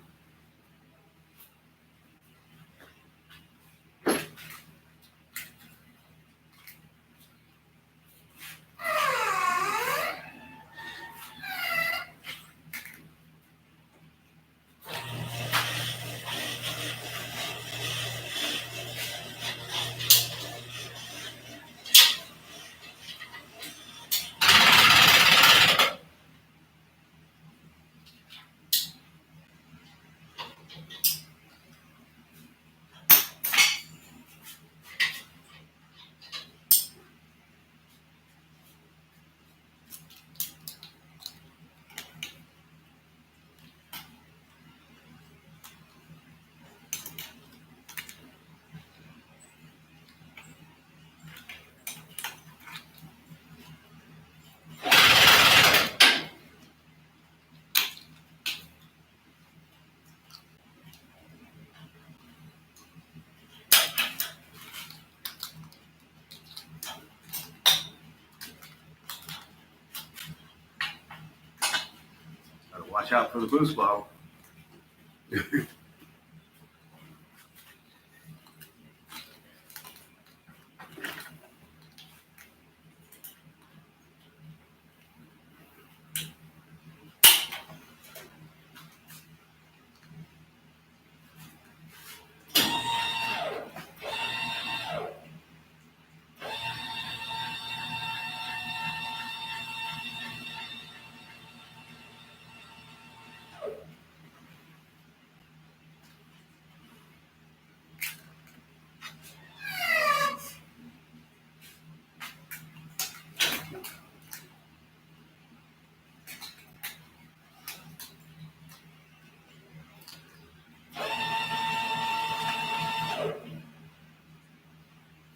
Watch out for the boost bottle.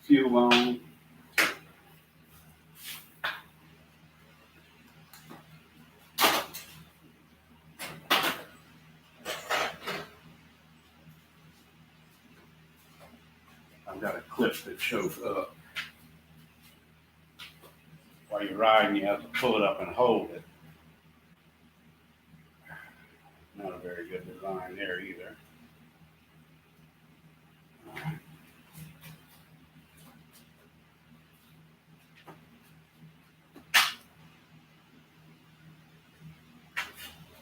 Fuel on. I've got a clip that shows up. While you're riding, you have to pull it up and hold it. Not a very good design there either.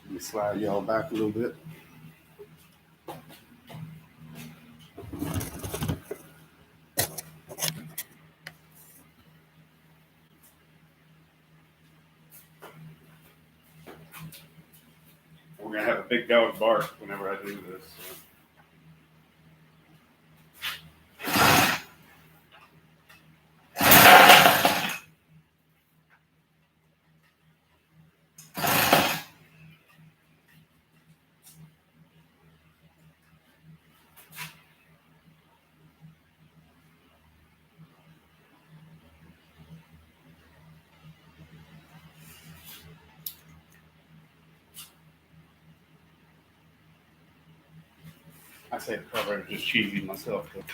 Let me slide y'all back a little bit. We're gonna have a big dog bark whenever I do this. So. I say the cover, I'm just cheating myself. But.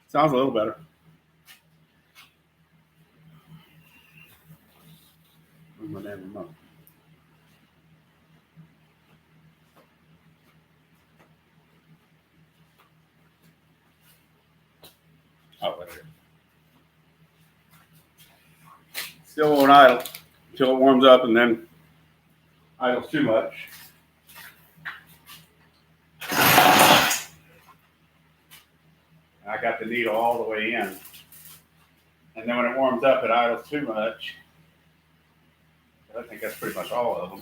Sounds a little better. Where's my damn remote? Oh, right here. Still won't idle until it warms up, and then idles too much. I got the needle all the way in. And then when it warms up, it idles too much. I think that's pretty much all of them.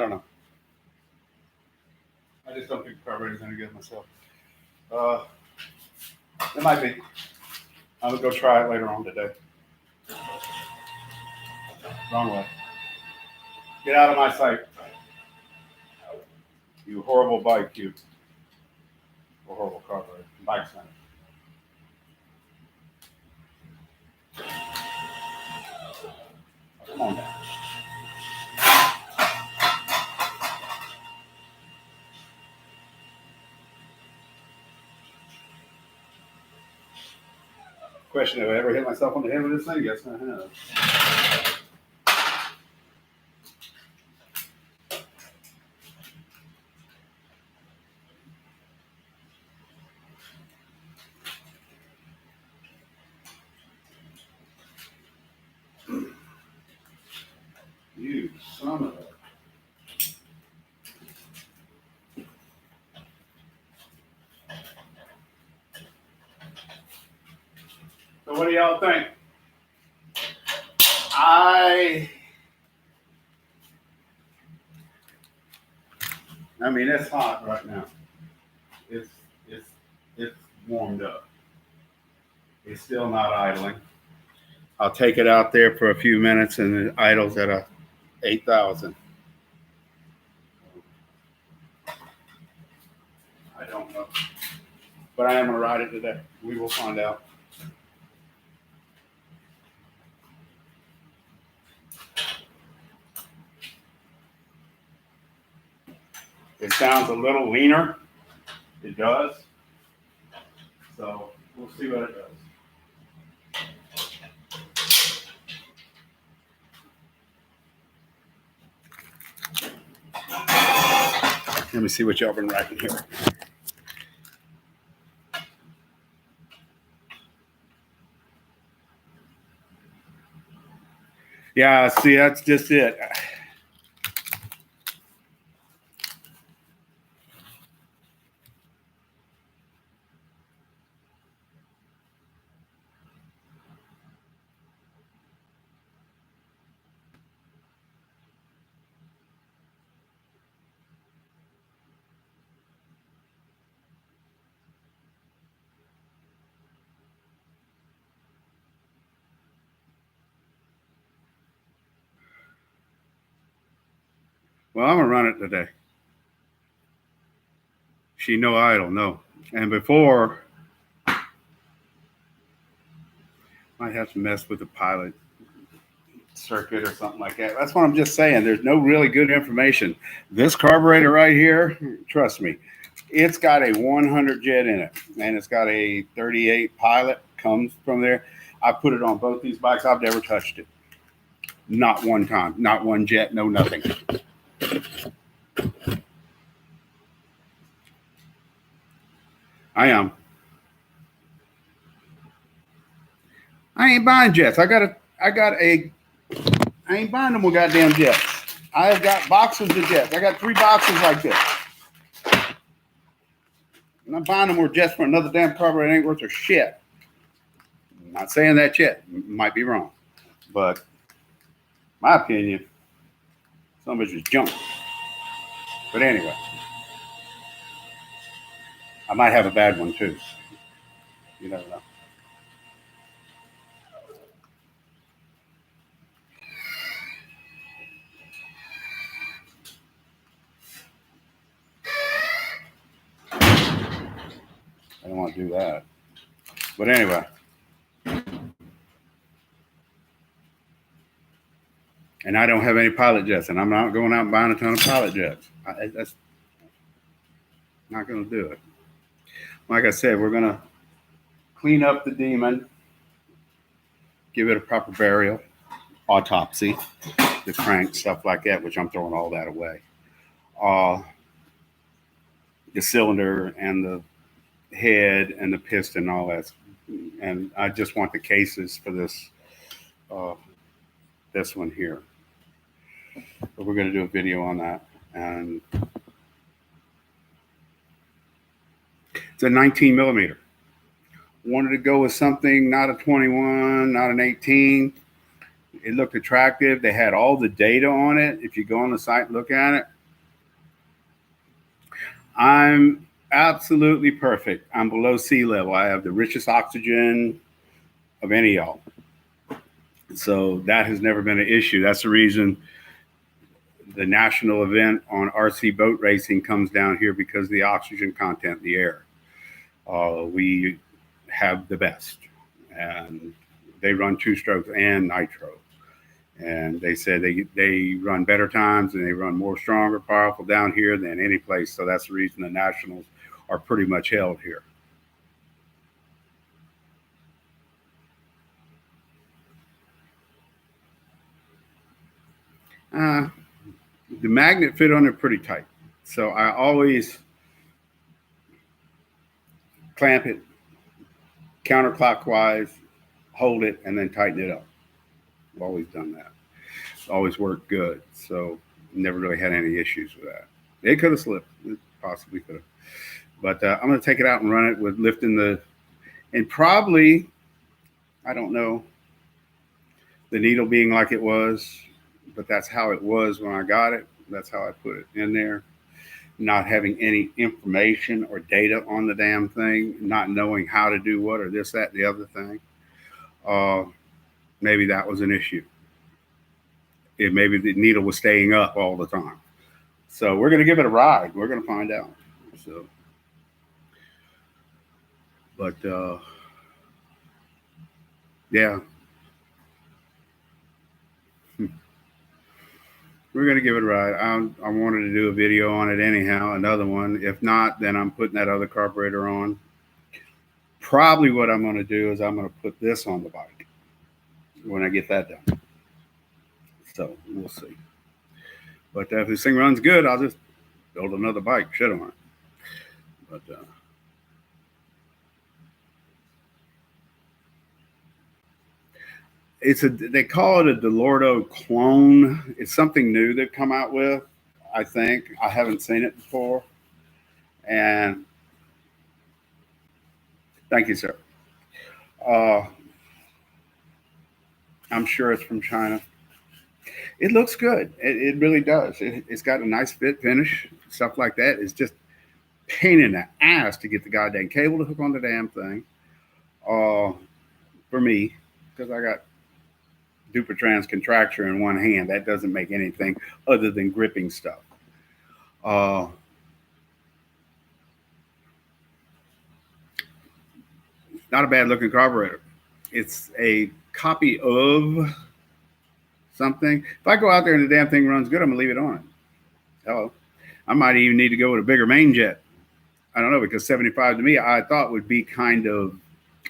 don't know. I just don't think the carburetor's any good myself. It might be. I'm gonna go try it later on today. Wrong way. Get out of my sight. You horrible bike, you. Or horrible carburetor. Bike center. Come on down. Question: have I ever hit myself on the head with this thing? Yes, I have. You son of a. So what do y'all think? I mean, it's hot right now. It's warmed up. It's still not idling. I'll take it out there for a few minutes and it idles at a 8,000. I don't know. But I am going to ride it today. We will find out. It sounds a little leaner. It does. So we'll see what it does. Let me see what y'all been writing here. Yeah, see, that's just it. Well, I'm gonna run it today. She no idle, no. And before, might have to mess with the pilot circuit or something like that. That's what I'm just saying. There's no really good information. This carburetor right here, trust me, it's got a 100 jet in it, and it's got a 38 pilot comes from there. I put it on both these bikes. I've never touched it. Not one time. Not one jet. No nothing. I am. I ain't buying jets. I ain't buying them with goddamn jets. I've got boxes of jets. I got 3 boxes like this. I'm not buying them with jets for another damn carburetor. It ain't worth a shit. I'm not saying that yet. Might be wrong. But my opinion, some of it's just junk. But anyway, I might have a bad one too. You never know. I don't want to do that. But anyway. And I don't have any pilot jets, and I'm not going out and buying a ton of pilot jets. That's not going to do it. Like I said, we're going to clean up the Demon, give it a proper burial, autopsy, the crank, stuff like that, which I'm throwing all that away. The cylinder and the head and the piston, all that. And I just want the cases for this one here. But we're going to do a video on that. And it's a 19 millimeter. Wanted to go with something, not a 21, not an 18. It looked attractive. They had all the data on it. If you go on the site and look at it, I'm absolutely perfect. I'm below sea level. I have the richest oxygen of any of y'all. So that has never been an issue. That's the reason the national event on RC boat racing comes down here, because of the oxygen content in the air. We have the best, and they run two strokes and nitro. And they said they run better times and they run more stronger, powerful down here than any place. So that's the reason the nationals are pretty much held here. Uh, the magnet fit on it pretty tight. So I always clamp it counterclockwise, hold it, and then tighten it up. I've always done that. It's always worked good. So never really had any issues with that. It could have slipped. It possibly could have. But I'm going to take it out and run it with lifting and probably, I don't know, the needle being like it was, but that's how it was when I got it. That's how I put it in there. Not having any information or data on the damn thing, not knowing how to do what or this, that, the other thing. Maybe that was an issue. Maybe the needle was staying up all the time. So we're going to give it a ride. We're going to find out. So, but yeah, we're going to give it a ride. I wanted to do a video on it anyhow, another one. If not, then I'm putting that other carburetor on. Probably what I'm going to do is I'm going to put this on the bike when I get that done. So we'll see. But if this thing runs good, I'll just build another bike, shit on it. But they call it a Delorto clone. It's something new they've come out with. I think I haven't seen it before. And thank you, sir. I'm sure it's from China. It looks good. It really does. It's got a nice fit finish, stuff like that. It's just pain in the ass to get the goddamn cable to hook on the damn thing. For me, because I got Dupuytren's contracture in one hand. That doesn't make anything other than gripping stuff. Not a bad looking carburetor. It's a copy of something. If I go out there and the damn thing runs good, I'm gonna leave it on. Hello. I might even need to go with a bigger main jet. I don't know, because 75 to me I thought would be kind of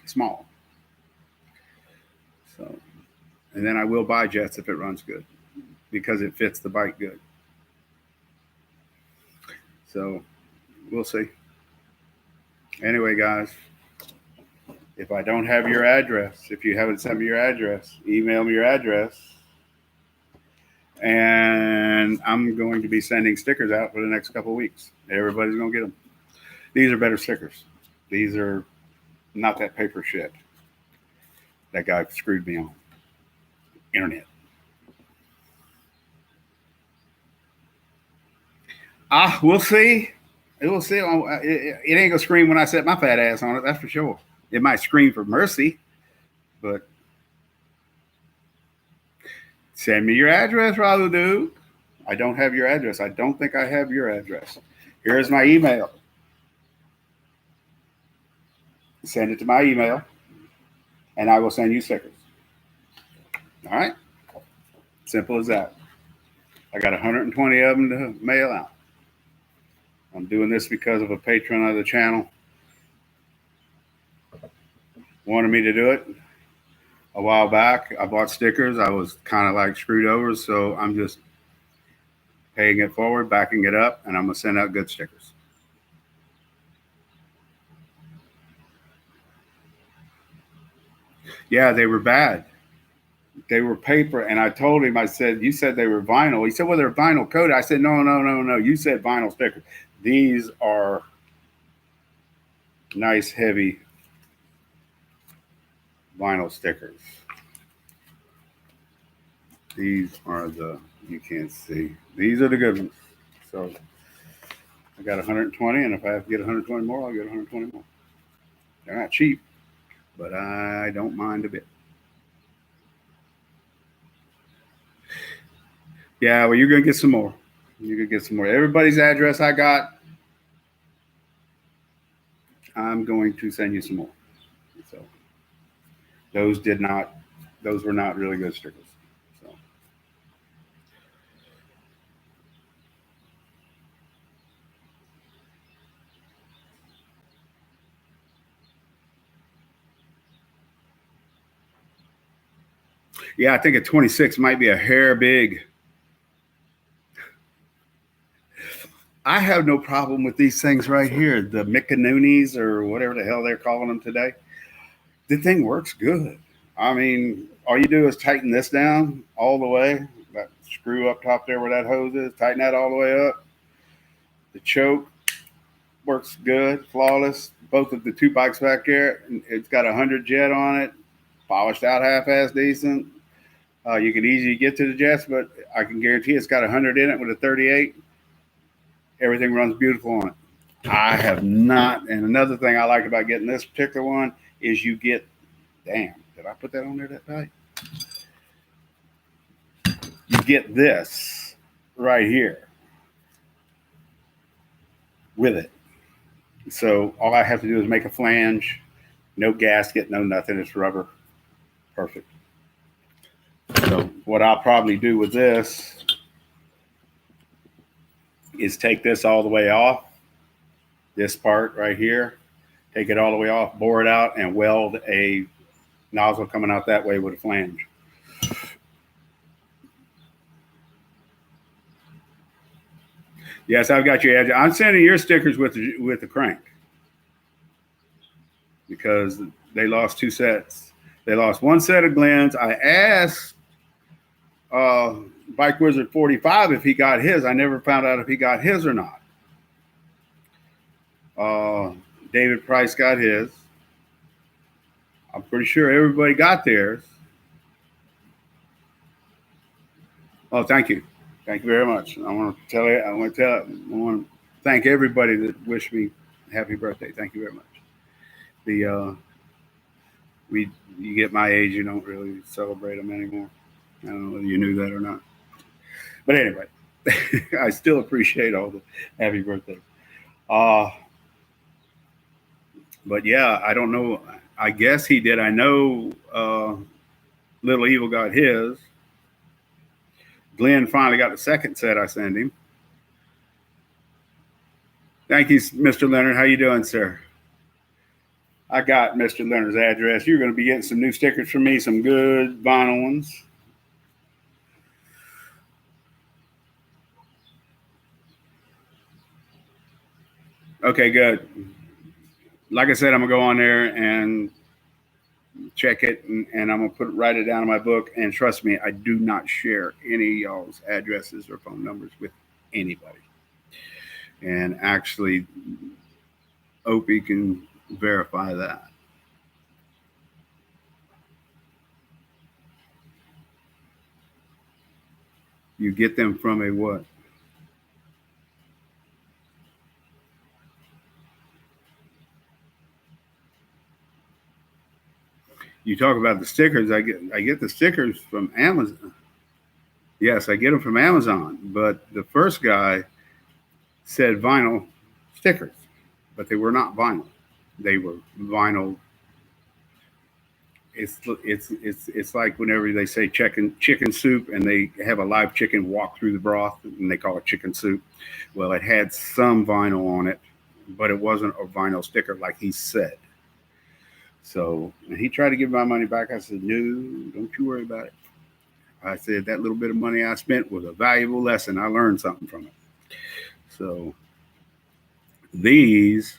small. So, and then I will buy jets if it runs good, because it fits the bike good. So we'll see. Anyway, guys, if I don't have your address, if you haven't sent me your address, email me your address. And I'm going to be sending stickers out for the next couple of weeks. Everybody's going to get them. These are better stickers. These are not that paper shit that guy screwed me on. Internet. We'll see. We'll see. It ain't going to scream when I set my fat ass on it, that's for sure. It might scream for mercy, but send me your address, Ralu Dude. I don't have your address. I don't think I have your address. Here's my email. Send it to my email, and I will send you stickers. All right? Simple as that. I got 120 of them to mail out. I'm doing this because of a patron of the channel wanted me to do it a while back. I bought stickers. I was kind of like screwed over, so I'm just paying it forward, backing it up, and I'm going to send out good stickers. Yeah, they were bad. They were paper, and I told him, I said, you said they were vinyl. He said, well, they're vinyl coated. I said, no. You said vinyl stickers. These are nice, heavy vinyl stickers. These are you can't see. These are the good ones. So I got 120, and if I have to get 120 more, I'll get 120 more. They're not cheap, but I don't mind a bit. Yeah, well, you're gonna get some more. You're gonna get some more. Everybody's address I got, I'm going to send you some more. So those were not really good stickers. So yeah, I think a 26 might be a hair big. I have no problem with these things right here, the Mickanoonies or whatever the hell they're calling them today. The thing works good. I mean, all you do is tighten this down all the way. That screw up top there where that hose is, tighten that all the way up. The choke works good, flawless. Both of the two bikes back there, it's got 100 jet on it, polished out half-ass decent. You can easily get to the jets, but I can guarantee it's got 100 in it with a 38. Everything runs beautiful on it. I have not, and another thing I like about getting this particular one is you get, damn, did I put that on there that tight? You get this right here with it. So all I have to do is make a flange, no gasket, no nothing. It's rubber. Perfect. So what I'll probably do with this is take this all the way off, this part right here, take it all the way off, bore it out, and weld a nozzle coming out that way with a flange. Yes, I've got your edge. I'm sending your stickers with the crank because they lost two sets. They lost one set of Glenn's. I asked Bike Wizard 45 if he got his. I never found out if he got his or not. David Price got his. I'm pretty sure everybody got theirs. Oh, thank you. Thank you very much. I want to thank everybody that wished me happy birthday. Thank you very much. You get my age, you don't really celebrate them anymore. I don't know whether you knew that or not. But anyway, I still appreciate all the happy birthday. But yeah, I don't know. I guess he did. I know Little Evil got his. Glenn finally got the second set I sent him. Thank you, Mr. Leonard. How you doing, sir? I got Mr. Leonard's address. You're going to be getting some new stickers from me, some good vinyl ones. Okay, good. Like I said, I'm going to go on there and check it, and I'm going to write it down in my book. And trust me, I do not share any of y'all's addresses or phone numbers with anybody. And actually, Opie can verify that. You get them from a what? You talk about the stickers. I get the stickers from Amazon. Yes, I get them from Amazon. But the first guy said vinyl stickers, but they were not vinyl. They were vinyl. It's like whenever they say chicken soup and they have a live chicken walk through the broth and they call it chicken soup. Well, it had some vinyl on it, but it wasn't a vinyl sticker like he said. So he tried to give my money back. I said, no, don't you worry about it. I said that little bit of money I spent was a valuable lesson. I learned something from it. So these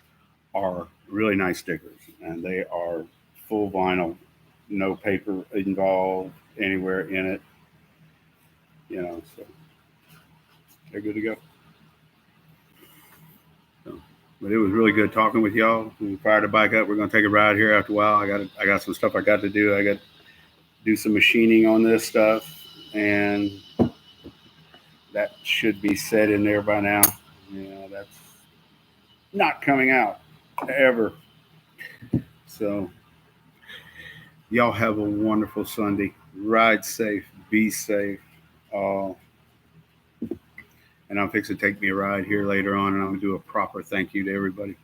are really nice stickers, and they are full vinyl, no paper involved anywhere in it. So they're good to go. So, but it was really good talking with y'all. We fired the bike up. We're gonna take a ride here after a while. I got some stuff I got to do. I got to do some machining on this stuff, and that should be set in there by now. That's not coming out ever. So y'all have a wonderful Sunday. Ride safe, be safe. Uh, and I'm fixing to take me a ride here later on, and I'm gonna do a proper thank you to everybody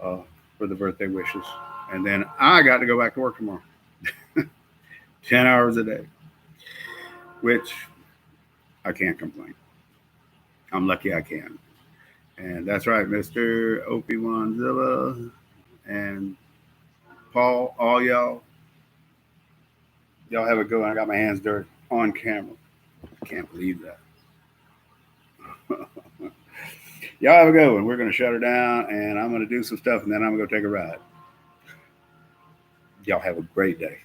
uh, for the birthday wishes. And then I got to go back to work tomorrow, 10 hours a day, which I can't complain. I'm lucky I can. And that's right, Mr. Opie Wanzilla and Paul, all y'all. Y'all have a good one. I got my hands dirty on camera. I can't believe that. Y'all have a good one. We're going to shut her down, and I'm going to do some stuff, and then I'm going to go take a ride. Y'all have a great day.